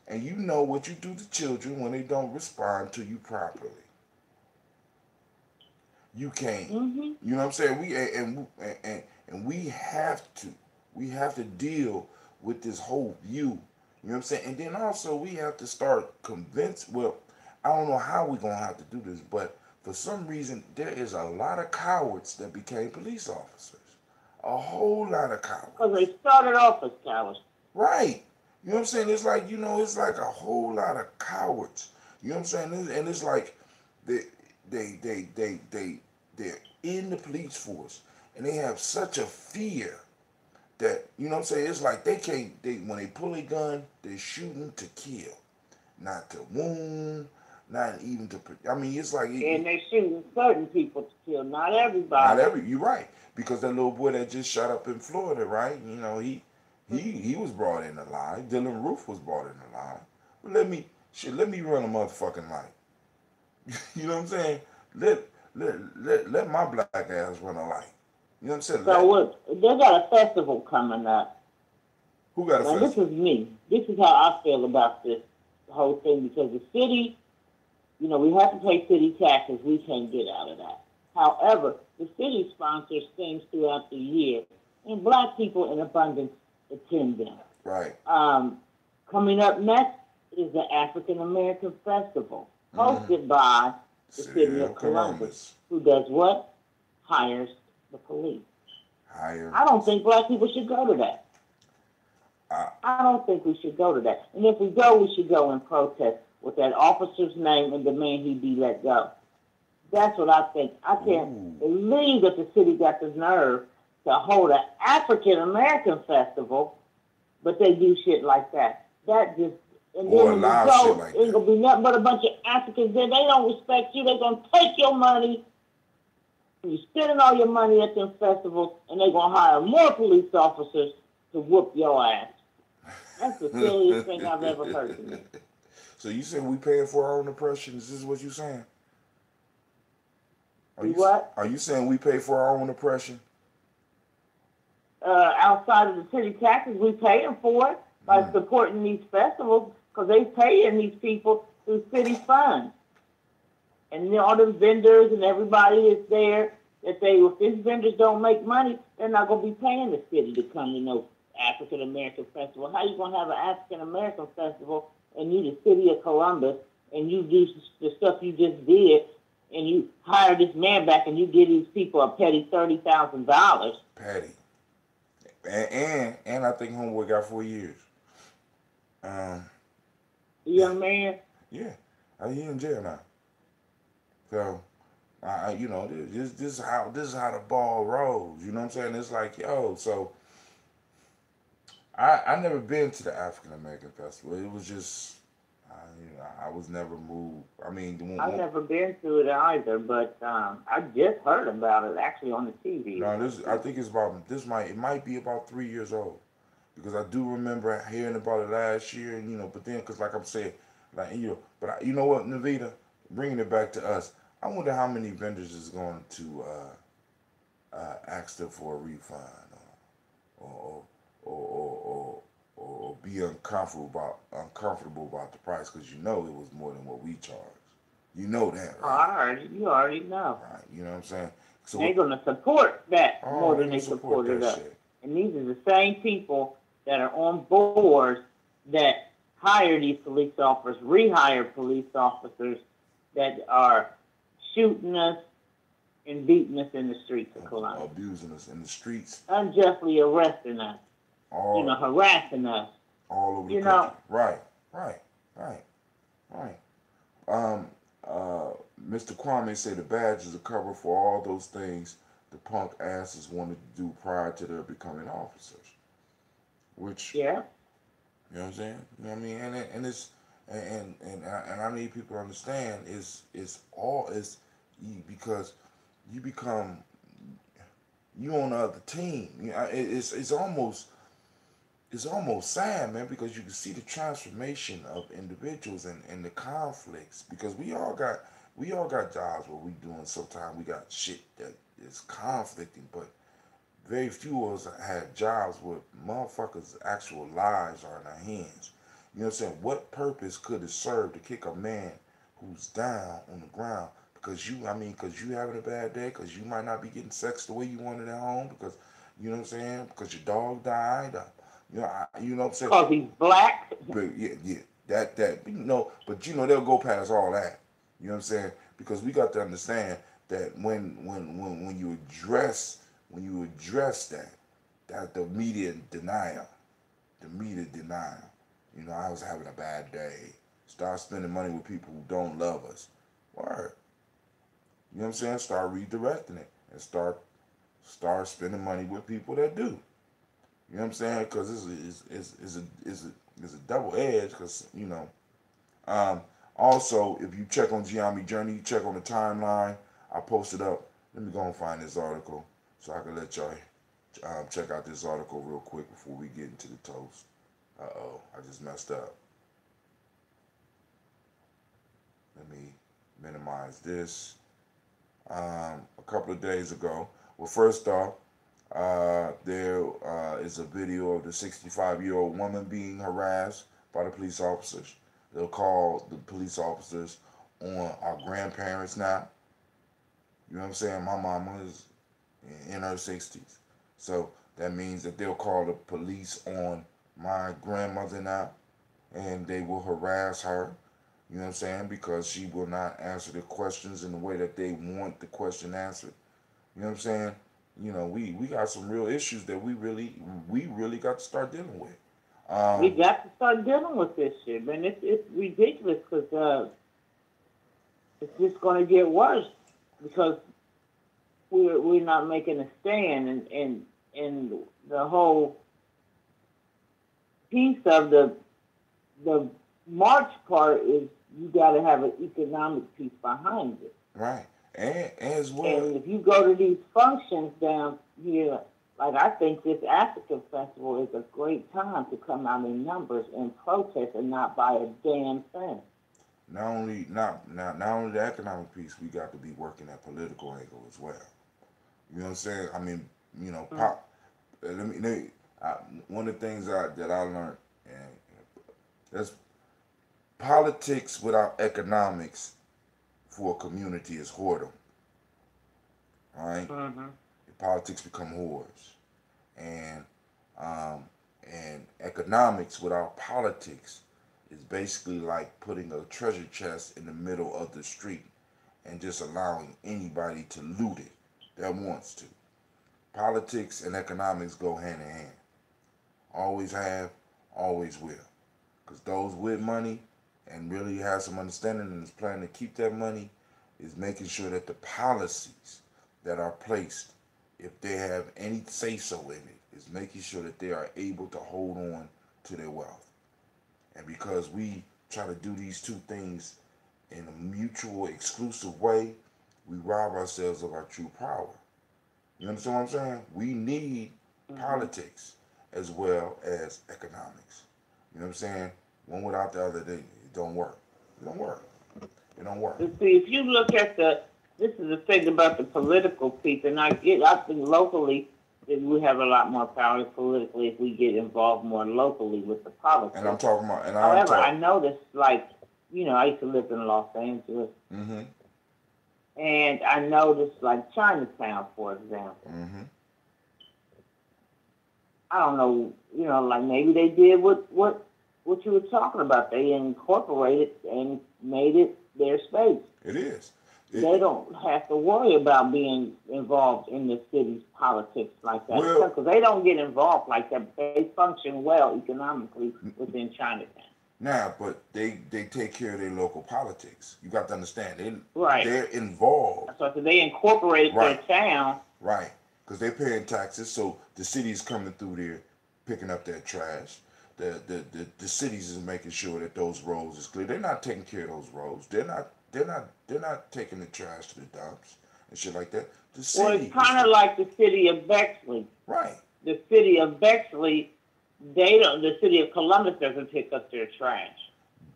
And you know what you do to children when they don't respond to you properly. You can't. Mm-hmm. You know what I'm saying? We have to deal with this whole view. You know what I'm saying? And then also we have to start well, I don't know how we're going to have to do this, but for some reason there is a lot of cowards that became police officers. A whole lot of cowards. Because they started off as cowards. Right. You know what I'm saying? It's like, it's like a whole lot of cowards. You know what I'm saying? And it's like they're in the police force, and they have such a fear that, you know what I'm saying, it's like when they pull a gun, they're shooting to kill, not to wound, not even to, it's like. And they're shooting certain people to kill, not everybody. You're right, because that little boy that just shot up in Florida, right, he was brought in alive. Dylan Roof was brought in alive. But let me run a motherfucking light. You know what I'm saying? Let my black ass run a light. You know what I'm saying? So what? They got a festival coming up. Who got a now, festival? This is me. This is how I feel about this whole thing because the city, we have to pay city taxes. We can't get out of that. However, the city sponsors things throughout the year, and black people in abundance attend them. Right. Coming up next is the African American Festival, hosted by the city of Columbus, who does what? Hires the police. I don't think black people should go to that. I don't think we should go to that. And if we go, we should go and protest with that officer's name and demand he be let go. That's what I think. I can't believe that the city got the nerve to hold an African American festival, but they do shit like that. That just, and then when you go, ain't gonna be nothing but a bunch of Africans there. They don't respect you. They're gonna take your money. You're spending all your money at them festivals, and they're gonna hire more police officers to whoop your ass. That's the silliest thing I've ever heard to me. So you saying we paying for our own oppression? Is this what you saying? What? Are you saying we pay for our own oppression? Outside of the city taxes, we pay them for it by supporting these festivals because they paying these people through city funds. And all the vendors and everybody is there that if these vendors don't make money, they're not going to be paying the city to come to no African American festival. How you going to have an African American festival and you the city of Columbus and you do the stuff you just did and you hire this man back and you give these people a petty $30,000? Petty. And I think homeboy got 4 years. The young man? Yeah. He in jail now. So, this is how the ball rolls. You know what I'm saying? It's like, so I never been to the African American Festival. It was just, I was never moved. I mean, I've never been to it either, but I just heard about it actually on the TV. No, I think it might be about 3 years old, because I do remember hearing about it last year, and but then, because like I'm saying, but you know what, Navita, bringing it back to us, I wonder how many vendors is going to ask them for a refund or be uncomfortable about the price, because it was more than what we charge. You know that, right? You already know. Right, you know what I'm saying? So they're going to support that more than they supported us. And these are the same people that are on boards that hire these police officers, rehire police officers that are shooting us and beating us in the streets of Columbus. Abusing us in the streets. Unjustly arresting us. Harassing us. All over the country. Right. Mr. Kwame said the badge is a cover for all those things the punk asses wanted to do prior to their becoming officers. Which, you know what I'm saying? You know what I mean? And it's and I need people to understand because you become on the other team. It's almost sad, man, because you can see the transformation of individuals and the conflicts, because we all got jobs where we doing, sometimes we got shit that is conflicting, but very few of us had jobs where motherfuckers' actual lives are in our hands. You know what I'm saying? What purpose could it serve to kick a man who's down on the ground because you having a bad day, because you might not be getting sex the way you wanted at home, because, you know what I'm saying, because your dog died, you know what I'm saying? Because he's black. But that but they'll go past all that. You know what I'm saying? Because we got to understand that when you address that the media denial, I was having a bad day. Start spending money with people who don't love us. Word. You know what I'm saying? Start redirecting it and start spending money with people that do. You know what I'm saying? Because it's a double edge. Because also, if you check on Gye-Nyame Journey, you check on the timeline. I posted up. Let me go and find this article so I can let y'all check out this article real quick before we get into the toast. I just messed up. Let me minimize this. A couple of days ago. Well, first off, There is a video of the 65-year-old woman being harassed by the police officers. They'll call the police officers on our grandparents now. You know what I'm saying? My mama is in her 60s. So that means that they'll call the police on my grandmother now, and they will harass her. You know what I'm saying? Because she will not answer the questions in the way that they want the question answered. You know what I'm saying? You know, we got some real issues that we really got to start dealing with. We got to start dealing with this shit, man. It's ridiculous because it's just going to get worse because we're not making a stand, and the whole piece of the march part is you got to have an economic piece behind it. Right. And as well. And if you go to these functions down here, like I think this African festival is a great time to come out in numbers and protest and not buy a damn thing. Not only the economic piece, we got to be working that political angle as well. You know what I'm saying? I mean, you know, one of the things that I learned, and that's politics without economics for a community is whoredom. All right? Mm-hmm. Politics become whores, and economics without politics is basically like putting a treasure chest in the middle of the street and just allowing anybody to loot it that wants to. Politics and economics go hand in hand. Always have, always will. Because those with money and really have some understanding and is planning to keep that money is making sure that the policies that are placed, if they have any say-so in it, is making sure that they are able to hold on to their wealth. And because we try to do these two things in a mutual, exclusive way, we rob ourselves of our true power. You understand what I'm saying? We need politics as well as economics. You know what I'm saying? One without the other, it don't work. It don't work. It don't work. See, if you look at this is the thing about the political piece, and I think locally that we have a lot more power politically if we get involved more locally with the politics. And I'm talking about, however, I noticed, like, you know, I used to live in Los Angeles. Mm-hmm. And I noticed, like, Chinatown, for example. Mm-hmm. I don't know, you know, like maybe they did what you were talking about. They incorporated and made it their space. It is. They don't have to worry about being involved in the city's politics like that. Because they don't get involved like that. But they function well economically within Chinatown. Now, but they take care of their local politics. You got to understand. Right. They're involved. So they incorporated their town. Right. Because they're paying taxes, so the city's coming through there, picking up their trash. The cities is making sure that those roads is clear. They're not taking care of those roads. They're not taking the trash to the dumps and shit like that. The city. Well, it's kind of like the city of Bexley. Right. The city of Bexley, the city of Columbus doesn't pick up their trash.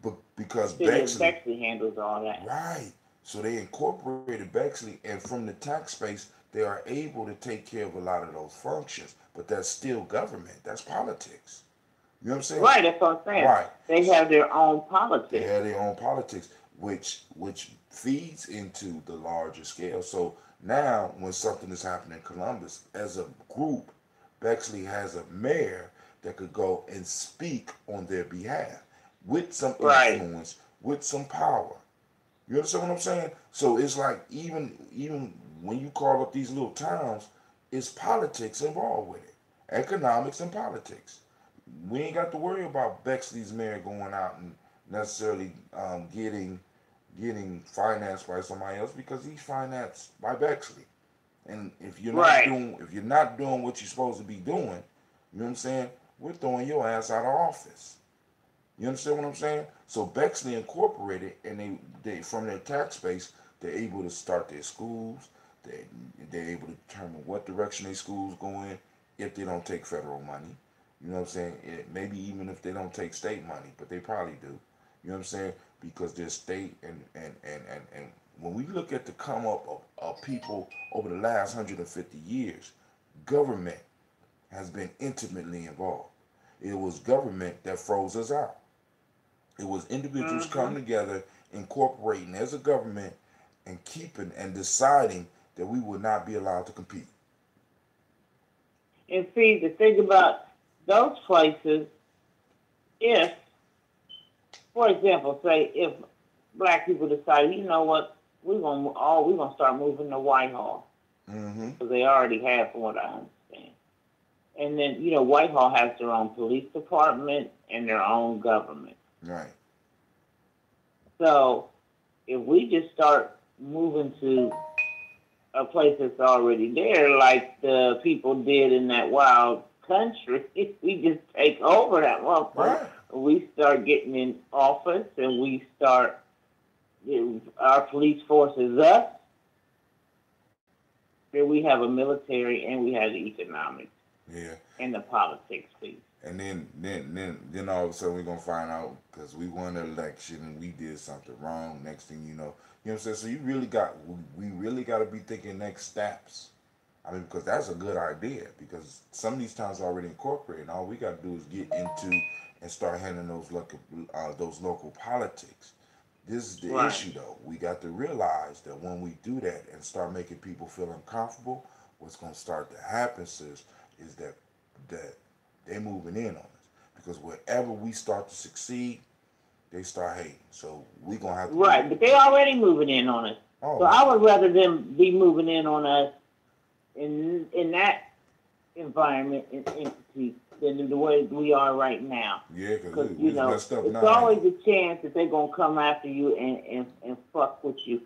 But because the city of Bexley handles all that. Right. So they incorporated Bexley, and from the tax base, they are able to take care of a lot of those functions. But that's still government. That's politics. You know what I'm saying? Right, that's what I'm saying. Right. They have their own politics. They have their own politics, which feeds into the larger scale. So now, when something is happening in Columbus, as a group, Bexley has a mayor that could go and speak on their behalf with some influence, with some power. You understand what I'm saying? So it's like even when you call up these little towns, it's politics involved with it, economics and politics. We ain't got to worry about Bexley's mayor going out and necessarily getting financed by somebody else because he's financed by Bexley. And if you're not doing what you're supposed to be doing, you know what I'm saying? We're throwing your ass out of office. You understand what I'm saying? So Bexley Incorporated, and they from their tax base, they're able to start their schools. They're able to determine what direction their schools go in if they don't take federal money. You know what I'm saying? Maybe even if they don't take state money, but they probably do. You know what I'm saying? Because they're state and when we look at the come up of people over the last 150 years, government has been intimately involved. It was government that froze us out. It was individuals coming together, incorporating as a government, and keeping and deciding that we would not be allowed to compete. And see, the thing about those places, if, for example, say if black people decide, you know what, we're gonna start moving to Whitehall, because they already have, from what I understand. And then Whitehall has their own police department and their own government. Right. So if we just start moving to a place that's already there, like the people did in that wild country, if we just take over that motherfucker, right. We start getting in office and we start, our police force is us, then we have a military and we have the economics. Yeah. And the politics piece. And then all of a sudden we're gonna find out because we won the election and we did something wrong. Next thing you know what I'm saying. So we really got to be thinking next steps. I mean, because that's a good idea. Because some of these towns are already incorporated. All we got to do is get into and start handling those local politics. This is the issue, though. We got to realize that when we do that and start making people feel uncomfortable, what's gonna start to happen, sis, is that they're moving in on us, because wherever we start to succeed, they start hating. So we gonna have to but they already moving in on us. Oh, so I would rather them be moving in on us in that environment and entity than the way we are right now. Yeah, because we messed up now. It's always a chance that they're gonna come after you and fuck with you.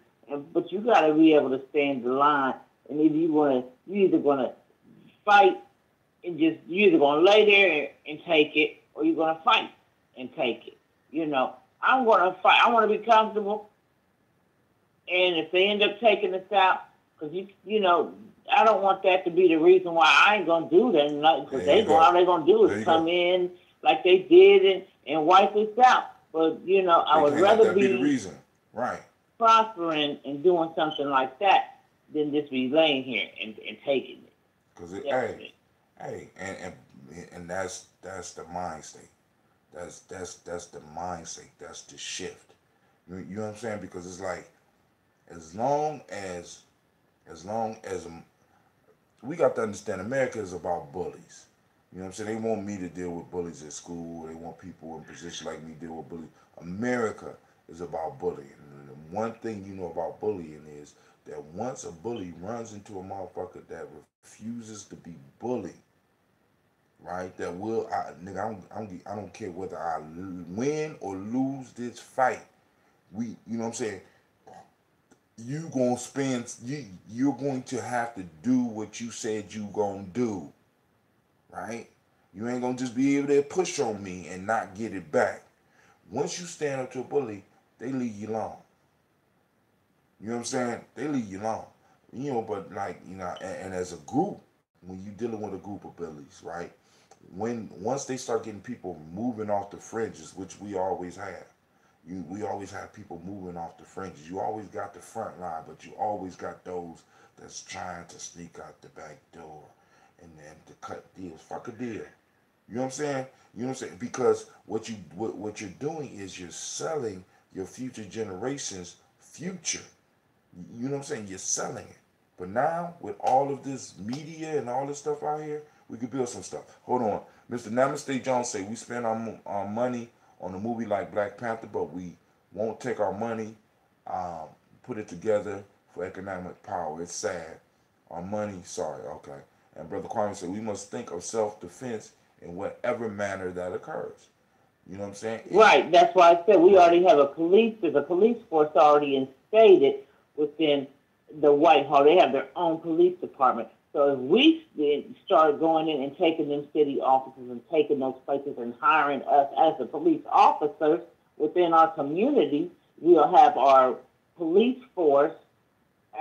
But you gotta be able to stand the line. And if you either gonna fight and you're either going to lay there and take it, or you're going to fight and take it. I'm going to fight. I want to be comfortable. And if they end up taking us out, because, I don't want that to be the reason why I ain't going to do that. Because all they're going to do is come in like they did and wipe us out. But, I would rather be the reason. Right. Prospering and doing something like that than just be laying here and taking it. Because and that's the mind state. That's the mind state. That's the shift. You know what I'm saying? Because it's like, as long as we got to understand, America is about bullies. You know what I'm saying? They want me to deal with bullies at school. They want people in position like me to deal with bullies. America is about bullying. And the one thing you know about bullying is that once a bully runs into a motherfucker that refuses to be bullied, right? That I don't care whether I win or lose this fight. You know what I'm saying? You're going to have to do what you said you gonna do, right? You ain't gonna just be able to push on me and not get it back. Once you stand up to a bully, they leave you alone. You know what I'm saying? They leave you alone. But and as a group, when you're dealing with a group of bullies, right? Once they start getting people moving off the fringes, which we always have. We always have people moving off the fringes. You always got the front line, but you always got those that's trying to sneak out the back door and then to cut deals. Fuck a deal. You know what I'm saying? You know what I'm saying? Because what you're doing is you're selling your future generations' future. You know what I'm saying? You're selling it. But now, with all of this media and all this stuff out here, we could build some stuff. Hold on. Mr. Namaste Jones say we spend our money on a movie like Black Panther, but we won't take our money, put it together for economic power. It's sad. Our money, sorry, okay. And Brother Kwame said we must think of self-defense in whatever manner that occurs. You know what I'm saying? Right. That's why I said we already have there's a police force already instated within the Whitehall. They have their own police department. So if we start going in and taking them city offices and taking those places and hiring us as the police officers within our community, we'll have our police force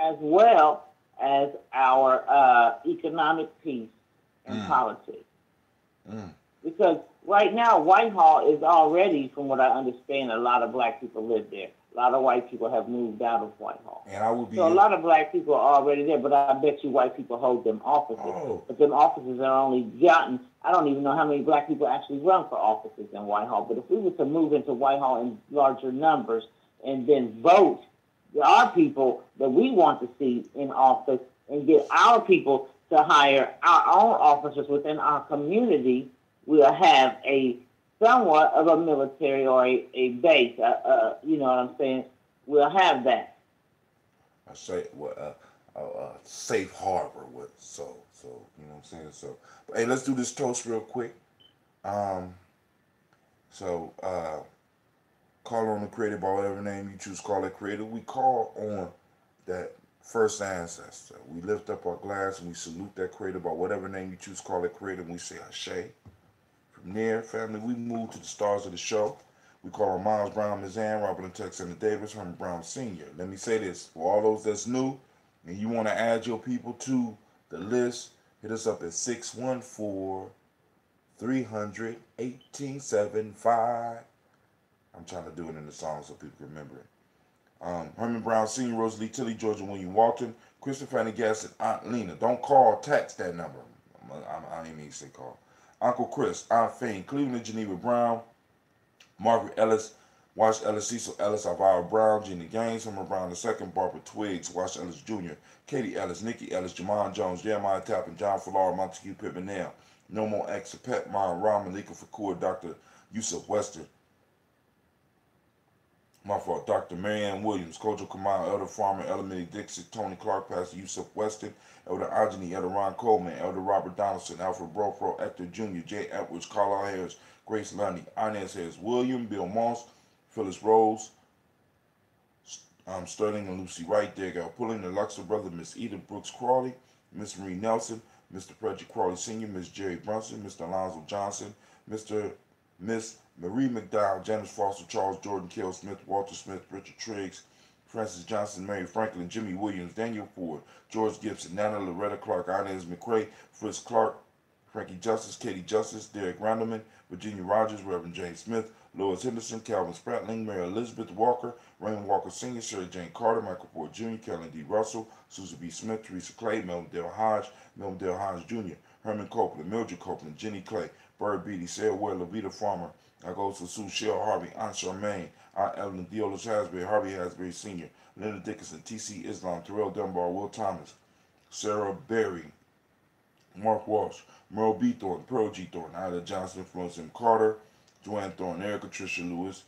as well as our economic piece and politics. Because right now, Whitehall is already, from what I understand, a lot of black people live there. lot of white people have moved out of Whitehall. And I would be. So a lot of black people are already there, but I bet you white people hold them offices. Oh. But them offices are only gotten, I don't even know how many black people actually run for offices in Whitehall. But if we were to move into Whitehall in larger numbers and then vote our people that we want to see in office and get our people to hire our own officers within our community, we'll have a somewhat of a military or a base. You know what I'm saying? We'll have that. I say safe harbor with so you know what I'm saying. So, but, hey, let's do this toast real quick. Call on the creator by whatever name you choose. Call it creator. We call on that first ancestor. We lift up our glass and we salute that creator by whatever name you choose. Call it creator. And we say Ashe. From there, family, we move to the stars of the show. We call on Miles Brown, Ms. Ann, Robert and Texana Davis, Herman Brown Sr. Let me say this. For all those that's new and you want to add your people to the list, hit us up at 614-300-1875. I'm trying to do it in the song so people can remember it. Herman Brown Sr., Rosalie Tilly, Georgia William Walton, Christopher Fanny Gass, and Aunt Lena. Don't call, text that number. I didn't mean to say call. Uncle Chris, Aunt Fane, Cleveland, Geneva Brown, Margaret Ellis, Wash Ellis, Cecil Ellis, Alvaro Brown, Gina Gaines, Herman Brown II, Barbara Twiggs, Wash Ellis Jr., Katie Ellis, Nikki Ellis, Jamon Jones, Jeremiah Tappan, John Fallar, Montague Pittman Nail, No More Ex, Pet Mine, Ron, Malika Fakur, Dr. Yusuf Western, Dr. Marianne Williams, Kojo Kamal, Elder Farmer, Elder Dixon, Tony Clark, Pastor Yusuf Weston, Elder Ajani, Elder Ron Coleman, Elder Robert Donaldson, Alfred Brofro, Hector Jr., Jay Edwards, Carlisle Harris, Grace Lundy, Inez Harris, William, Bill Moss, Phyllis Rose, Sterling and Lucy Wright, Dergal Pulling, the Luxor brother, Miss Edith Brooks Crawley, Miss Marie Nelson, Mr. Frederick Crawley Sr., Miss Jerry Brunson, Mr. Alonzo Johnson, Miss Marie McDowell, Janice Foster, Charles Jordan, Kell Smith, Walter Smith, Richard Triggs, Francis Johnson, Mary Franklin, Jimmy Williams, Daniel Ford, George Gibson, Nana Loretta Clark, Inez McCrae, Fritz Clark, Frankie Justice, Katie Justice, Derek Randelman, Virginia Rogers, Reverend James Smith, Lois Henderson, Calvin Spratling, Mary Elizabeth Walker, Raymond Walker Sr., Sarah Jane Carter, Michael Ford Jr., Kellen D. Russell, Susan B. Smith, Teresa Clay, Melvin Dale Hodge Jr., Herman Copeland, Mildred Copeland, Jenny Clay, Bird Beatty, Sarah Ware, Levita Farmer, I go to Sue Shell Harvey, Aunt Charmaine, Aunt Evelyn Deolis Hasbury, Harvey Hasbury Sr., Linda Dickinson, T.C. Islam, Terrell Dunbar, Will Thomas, Sarah Berry, Mark Walsh, Merle B. Thornton, Pearl G. Thornton, Ida Johnson, Florence M. Carter, Joanne Thornton, Erica Tricia Lewis,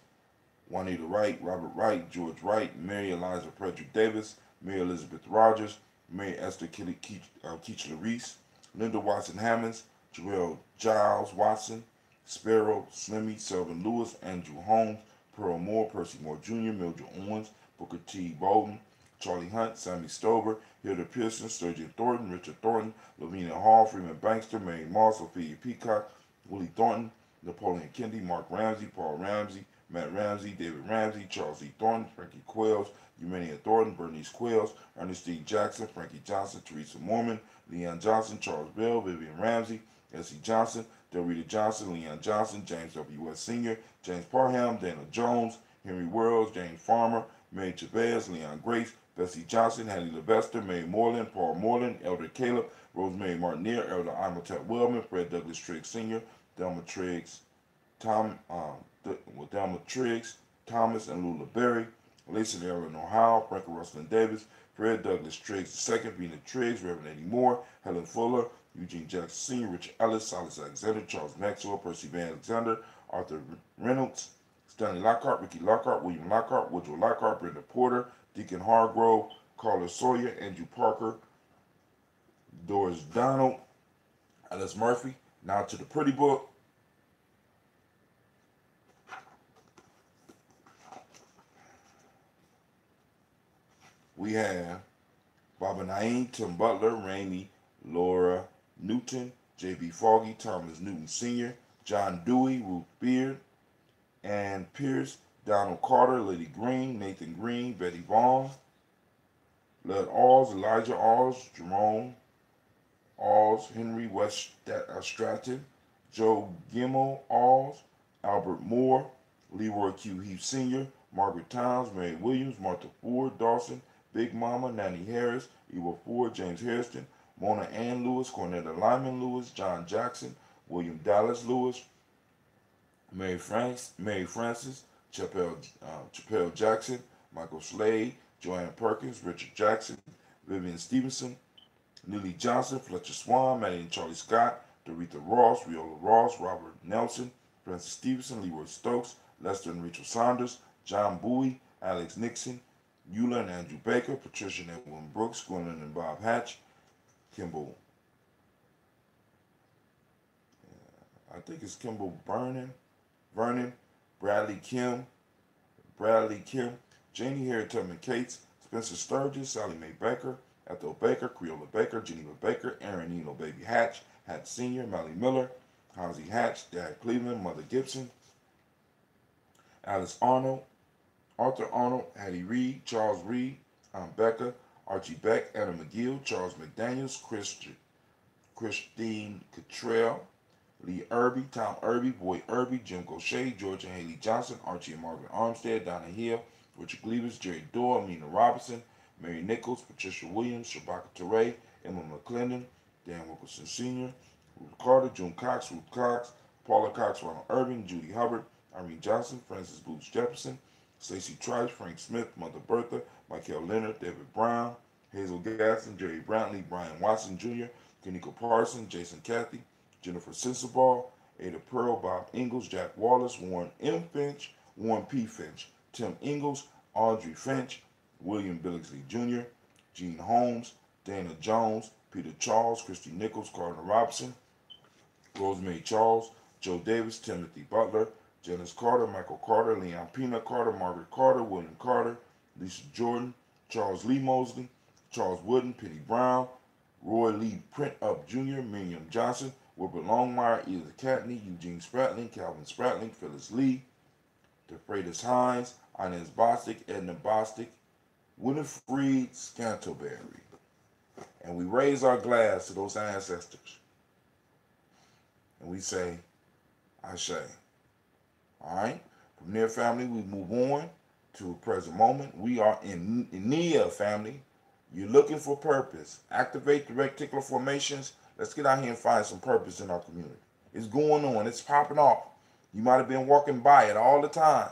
Juanita Wright, Robert Wright, George Wright, Mary Eliza Frederick Davis, Mary Elizabeth Rogers, Mary Esther Keachler Reese, Linda Watson Hammonds, Jarrell Giles Watson, Sparrow, Slimmy, Selvin Lewis, Andrew Holmes, Pearl Moore, Percy Moore Jr., Mildred Owens, Booker T. Bolden, Charlie Hunt, Sammy Stover, Hilda Pearson, Sturgeon Thornton, Richard Thornton, Lavina Hall, Freeman Bankster, Mary Moss, Ophelia Peacock, Willie Thornton, Napoleon Kendi, Mark Ramsey, Paul Ramsey, Matt Ramsey, David Ramsey, Charles E. Thornton, Frankie Quails, Eumenia Thornton, Bernice Quails, Ernestine Jackson, Frankie Johnson, Teresa Mormon, Leon Johnson, Charles Bell, Vivian Ramsey, S.E. Johnson, Delrita Johnson, Leon Johnson, James W. West Sr., James Parham, Dana Jones, Henry Worrells, James Farmer, Mary Chavez, Leon Grace, Bessie Johnson, Hattie Levester, Mary Moreland, Paul Moreland, Elder Caleb, Rosemary Martineer, Elder Imhotep Wellman, Fred Douglas Triggs Sr., Delma Triggs, Delma Triggs, Thomas and Lula Berry, Lisa Eleanor Howe, Franklin Russell Davis, Fred Douglas Triggs II, Vina Triggs, Reverend Eddie Moore, Helen Fuller, Eugene Jackson Sr., Richard Ellis, Silas Alexander, Charles Maxwell, Percy Van Alexander, Arthur Reynolds, Stanley Lockhart, Ricky Lockhart, William Lockhart, Woodrow Lockhart, Brenda Porter, Deacon Hargrove, Carla Sawyer, Andrew Parker, Doris Donald, Alice Murphy. Now to the pretty book. We have Baba Naeem, Tim Butler, Rainey, Laura Newton, J.B. Foggy, Thomas Newton Sr., John Dewey, Ruth Beard, Ann Pierce, Donald Carter, Lady Green, Nathan Green, Betty Vaughn, Lud Alls, Elijah Alls, Jerome Alls, Henry West Stratton, Joe Gimmel Alls, Albert Moore, Leroy Q. Heath Sr., Margaret Towns, Mary Williams, Martha Ford, Dawson, Big Mama, Nanny Harris, Eva Ford, James Hairston, Mona Ann Lewis, Cornetta Lyman Lewis, John Jackson, William Dallas Lewis, Mary Francis, Chappelle Jackson, Michael Slade, Joanne Perkins, Richard Jackson, Vivian Stevenson, Lily Johnson, Fletcher Swan, Maddie and Charlie Scott, Doretha Ross, Viola Ross, Robert Nelson, Francis Stevenson, Leroy Stokes, Lester and Rachel Saunders, John Bowie, Alex Nixon, Eula and Andrew Baker, Patricia and Edwin Brooks, Gwendolyn and Bob Hatch, Kimball, I think it's Kimball Vernon, Bradley Kim, Janie Harriet Tubman Cates, Spencer Sturgis, Sally Mae Baker, Ethel Baker, Creola Baker, Geneva Baker, Aaron Eno Baby Hatch, Hatch Sr., Melly Miller, Halsey Hatch, Dad Cleveland, Mother Gibson, Alice Arnold, Arthur Arnold, Hattie Reed, Charles Reed, Becca, Archie Beck, Anna McGill, Charles McDaniels, Christine Cottrell, Lee Irby, Tom Irby, Boy Irby, Jim Gaucher, George and Haley Johnson, Archie and Margaret Armstead, Donna Hill, Richard Gleavers, Jerry Doyle, Amina Robinson, Mary Nichols, Patricia Williams, Shabaka Teray, Emma McClendon, Dan Wilkerson Sr., Ruth Carter, June Cox, Ruth Cox, Paula Cox, Ronald Irving, Judy Hubbard, Irene Johnson, Francis Booth Jefferson, Stacey Trice, Frank Smith, Mother Bertha, Michael Leonard, David Brown, Hazel Gaston, Jerry Brantley, Brian Watson Jr., Kanika Parson, Jason Cathy, Jennifer Sensabaugh, Ada Pearl, Bob Ingalls, Jack Wallace, Warren M. Finch, Warren P. Finch, Tim Ingalls, Audrey Finch, William Billingsley Jr., Gene Holmes, Dana Jones, Peter Charles, Christy Nichols, Gardner Robinson, Rosemary Charles, Joe Davis, Timothy Butler, Janice Carter, Michael Carter, Leon Peanut Carter, Margaret Carter, William Carter, Lisa Jordan, Charles Lee Mosley, Charles Wooden, Penny Brown, Roy Lee Print Up Jr., Miriam Johnson, Wilbur Longmire, Edith Catney, Eugene Spratling, Calvin Spratling, Phyllis Lee, DeFreitas Hines, Inez Bostic, Edna Bostic, Winifred Scantleberry. And we raise our glass to those ancestors. And we say, Ashe. All right? From there, family, we move on to a present moment. We are in Nia, family. You're looking for purpose. Activate the reticular formations. Let's get out here and find some purpose in our community. It's going on. It's popping off. You might have been walking by it all the time.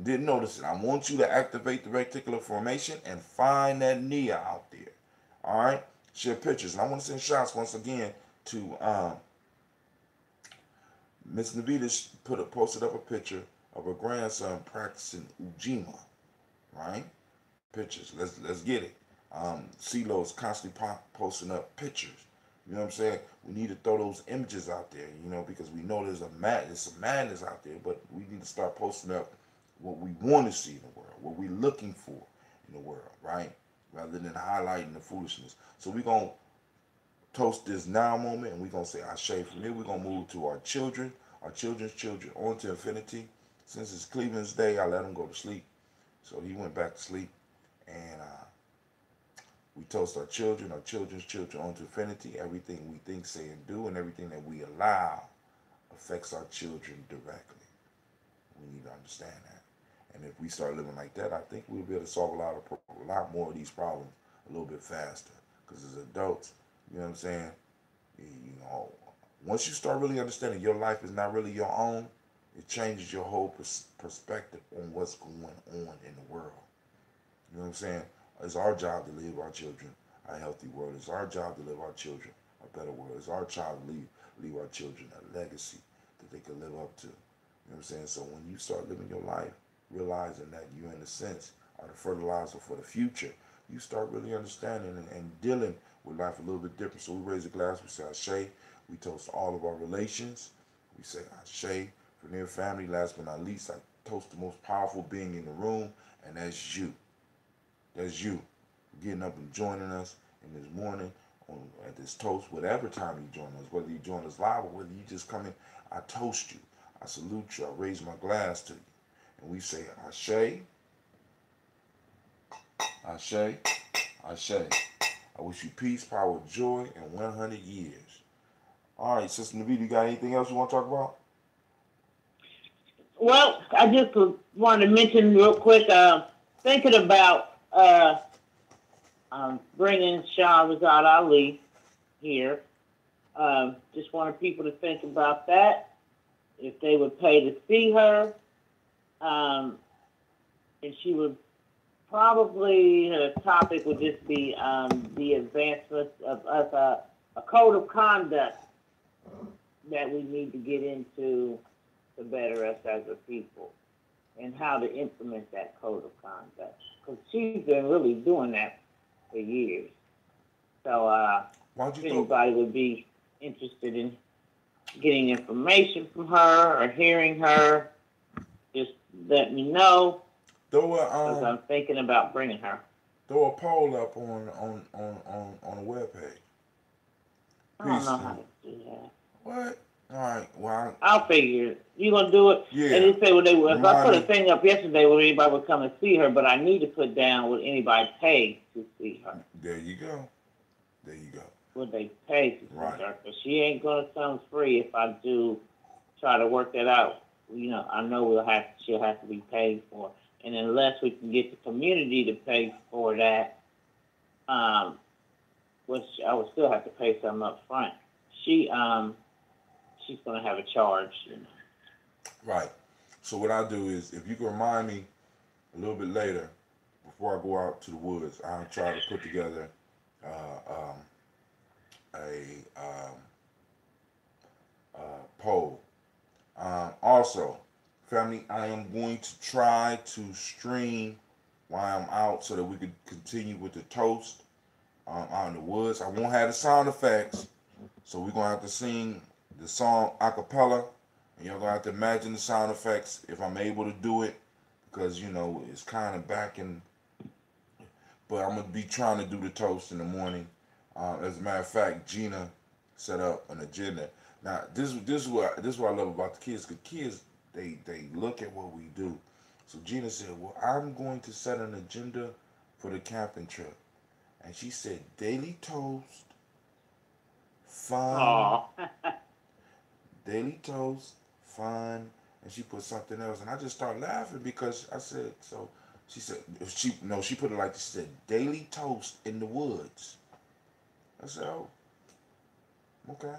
Didn't notice it. I want you to activate the reticular formation and find that Nia out there. All right? Share pictures. And I want to send shots once again to Miss Navita posted up a picture of her grandson practicing Ujima. Right? Pictures. Let's get it. CeeLo is constantly posting up pictures. You know what I'm saying? We need to throw those images out there, you know, because we know there's some madness out there, but we need to start posting up what we want to see in the world, what we're looking for in the world, right? Rather than highlighting the foolishness. So we're going to toast this now moment, and we're going to say Ashe. From here, we're going to move to our children, our children's children, on to infinity. Since it's Cleveland's day, I let him go to sleep. So he went back to sleep, and we toast our children's children onto infinity. Everything we think, say, and do, and everything that we allow affects our children directly. We need to understand that. And if we start living like that, I think we'll be able to solve a lot more of these problems a little bit faster. Because as adults, you know what I'm saying? You know, once you start really understanding your life is not really your own, it changes your whole perspective on what's going on in the world. You know what I'm saying? It's our job to leave our children a healthy world. It's our job to leave our children a better world. It's our job to leave our children a legacy that they can live up to. You know what I'm saying? So when you start living your life, realizing that you, in a sense, are the fertilizer for the future, you start really understanding and dealing with life a little bit different. So we raise a glass, we say Ashe. We toast all of our relations. We say Ashe for their family. Last but not least, I toast the most powerful being in the room, and that's you. That's you. Getting up and joining us in this morning at this toast, whatever time you join us, whether you join us live or whether you just come in, I toast you. I salute you. I raise my glass to you. And we say Ashe, Ashe, Ashe. I wish you peace, power, joy, and 100 years. All right, Sister Navita, you got anything else you want to talk about? Well, I just wanted to mention real quick, thinking about bringing Shahrazad Ali here. Just wanted people to think about that. If they would pay to see her, and she would probably, her topic would just be the advancement of us, a code of conduct that we need to get into to better us as a people, and how to implement that code of conduct. Because she's been really doing that for years. So if anybody would be interested in getting information from her or hearing her, just let me know. Because I'm thinking about bringing her. Throw a poll up on the webpage. I don't know how to do that. What? All right. Well, I'll figure it. You gonna do it? Yeah. And you say what they were. If I put a thing up yesterday where anybody would come and see her, but I need to put down would anybody pay to see her. There you go. There you go. Would they pay to see Right. her? Because she ain't gonna come free if I do try to work that out. You know, I know she'll have to be paid for. And unless we can get the community to pay for that, which I would still have to pay some up front. She's gonna have a charge, you know. Right. So what I do is, if you can remind me a little bit later, before I go out to the woods, I'll try to put together a poll. Also, family, I am going to try to stream while I'm out so that we could continue with the toast out in the woods. I won't have the sound effects, so we're going to have to sing the song a cappella, and you're going to have to imagine the sound effects if I'm able to do it, because, you know, it's kind of back in, but I'm going to be trying to do the toast in the morning. As a matter of fact, Gina set up an agenda. Now, this is what I love about the kids, because kids, they look at what we do. So Gina said, well, I'm going to set an agenda for the camping trip. And she said, daily toast, fun, daily toast, fun, and she put something else. And I just started laughing because I said, so she said, she put it like this, she said, daily toast in the woods. I said, oh, okay.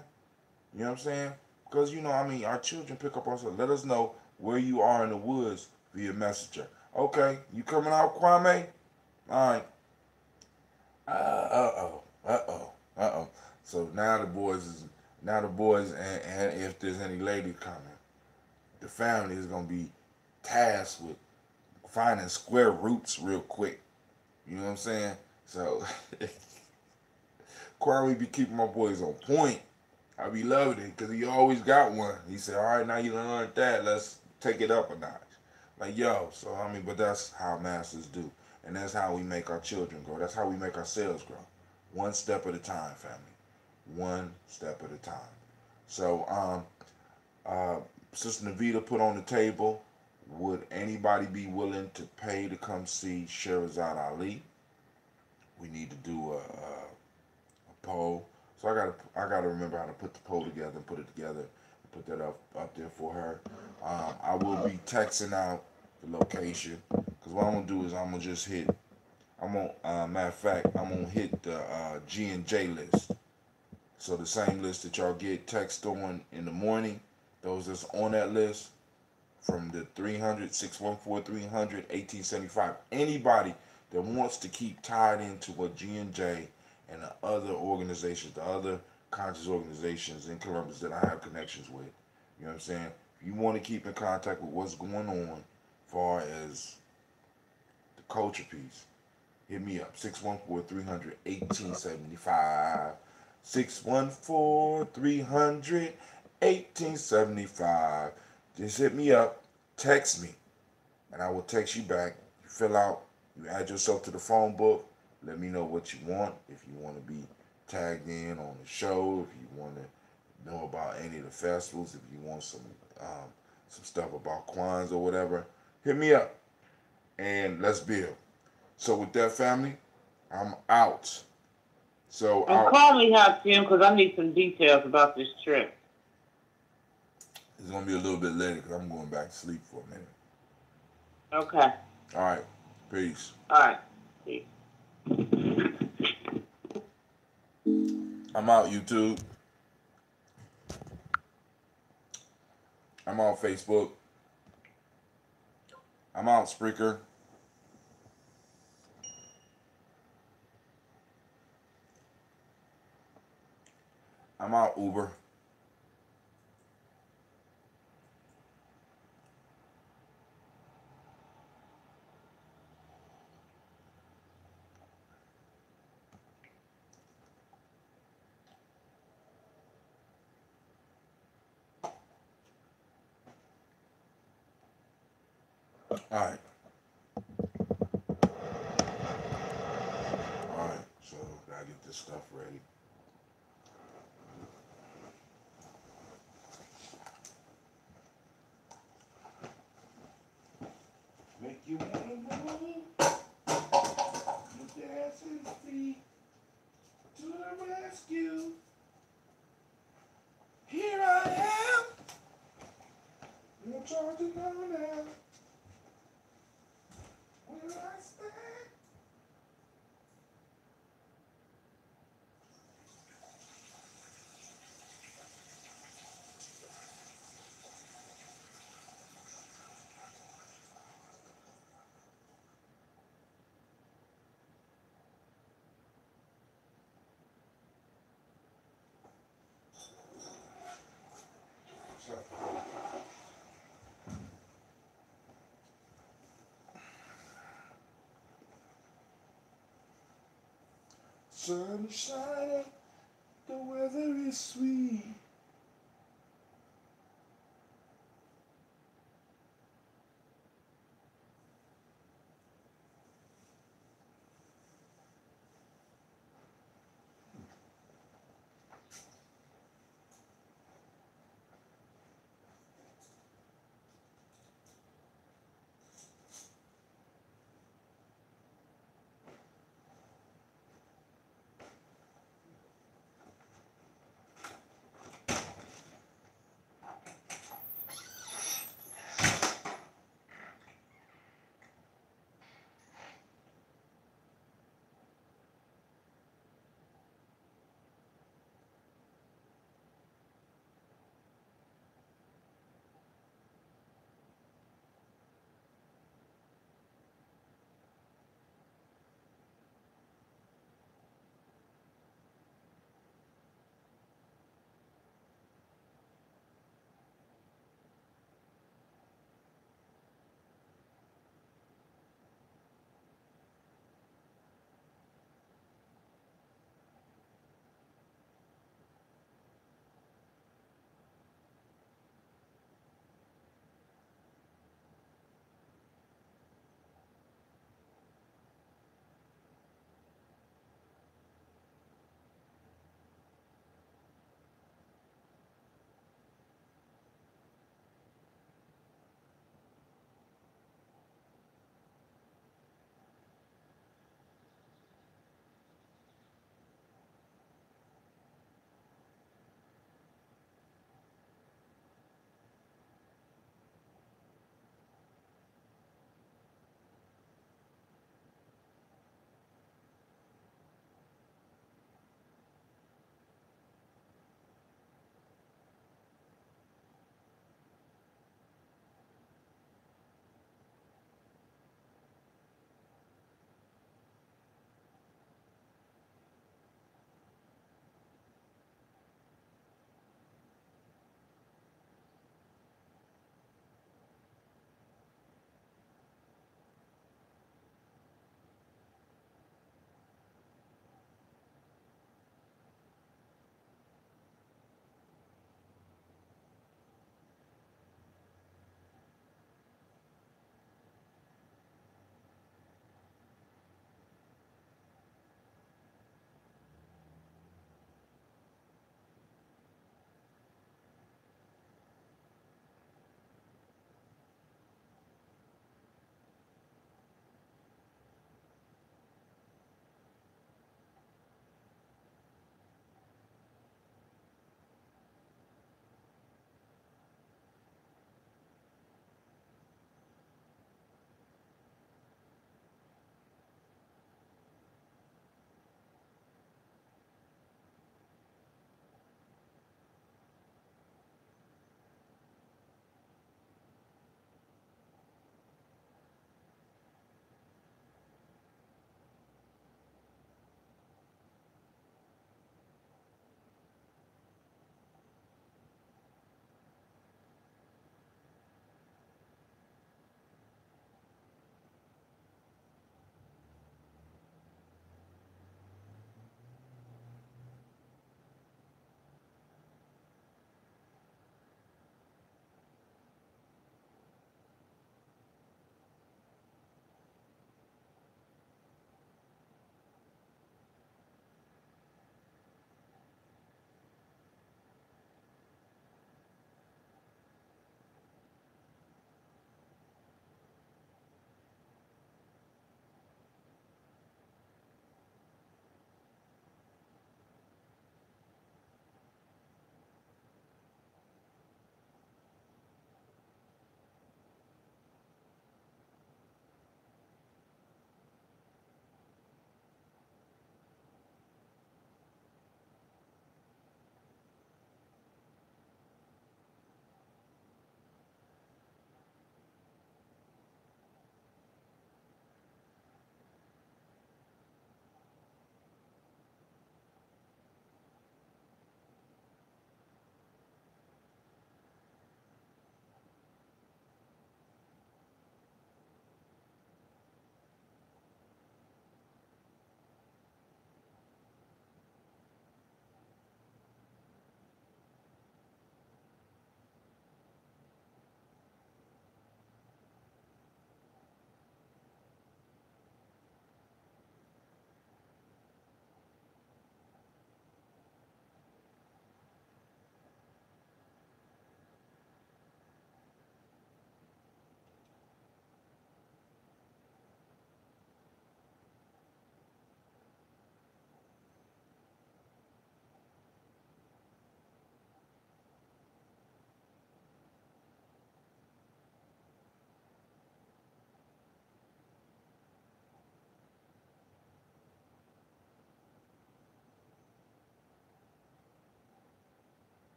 You know what I'm saying? Because, you know, I mean, our children pick up on us. Let us know where you are in the woods via messenger. Okay, you coming out, Kwame? All right. Uh-oh. So now the boys, and if there's any lady coming, the family is going to be tasked with finding square roots real quick. You know what I'm saying? So, Kwame be keeping my boys on point. I be loving it because he always got one. He said, all right, now you learned that. Let's take it up a notch. Like, yo, so, I mean, but that's how masters do. And that's how we make our children grow. That's how we make ourselves grow. One step at a time, family. One step at a time. So, Sister Navita put on the table, would anybody be willing to pay to come see Shahrazad Ali? We need to do a poll. So I gotta remember how to put the poll together and put it together and put that up there for her. I will be texting out the location, because what I'm gonna do is I'm gonna just hit. Matter of fact, I'm gonna hit the G&J list. So the same list that y'all get text on in the morning, those that's on that list, from the 614-300-1875. Anybody that wants to keep tied into what G&J and the other organizations, the other conscious organizations in Columbus that I have connections with. You know what I'm saying? If you want to keep in contact with what's going on as far as the culture piece, hit me up, 614-300-1875. 614-300-1875. Just hit me up, text me, and I will text you back. You fill out, you add yourself to the phone book. Let me know what you want. If you want to be tagged in on the show, if you want to know about any of the festivals, if you want some stuff about Kwanzaa or whatever, hit me up and let's build. So with that, family, I'm out. So call me, Tim, because I need some details about this trip. It's gonna be a little bit later because I'm going back to sleep for a minute. Okay. All right. Peace. All right. Peace. I'm out YouTube. I'm on Facebook. I'm out Spreaker. I'm out Uber. All right. All right. So gotta get this stuff ready. Make you wanna move. Your dancing feet to the rescue. Here I am. No charging on now. Where I stand. Sun shining, the weather is sweet.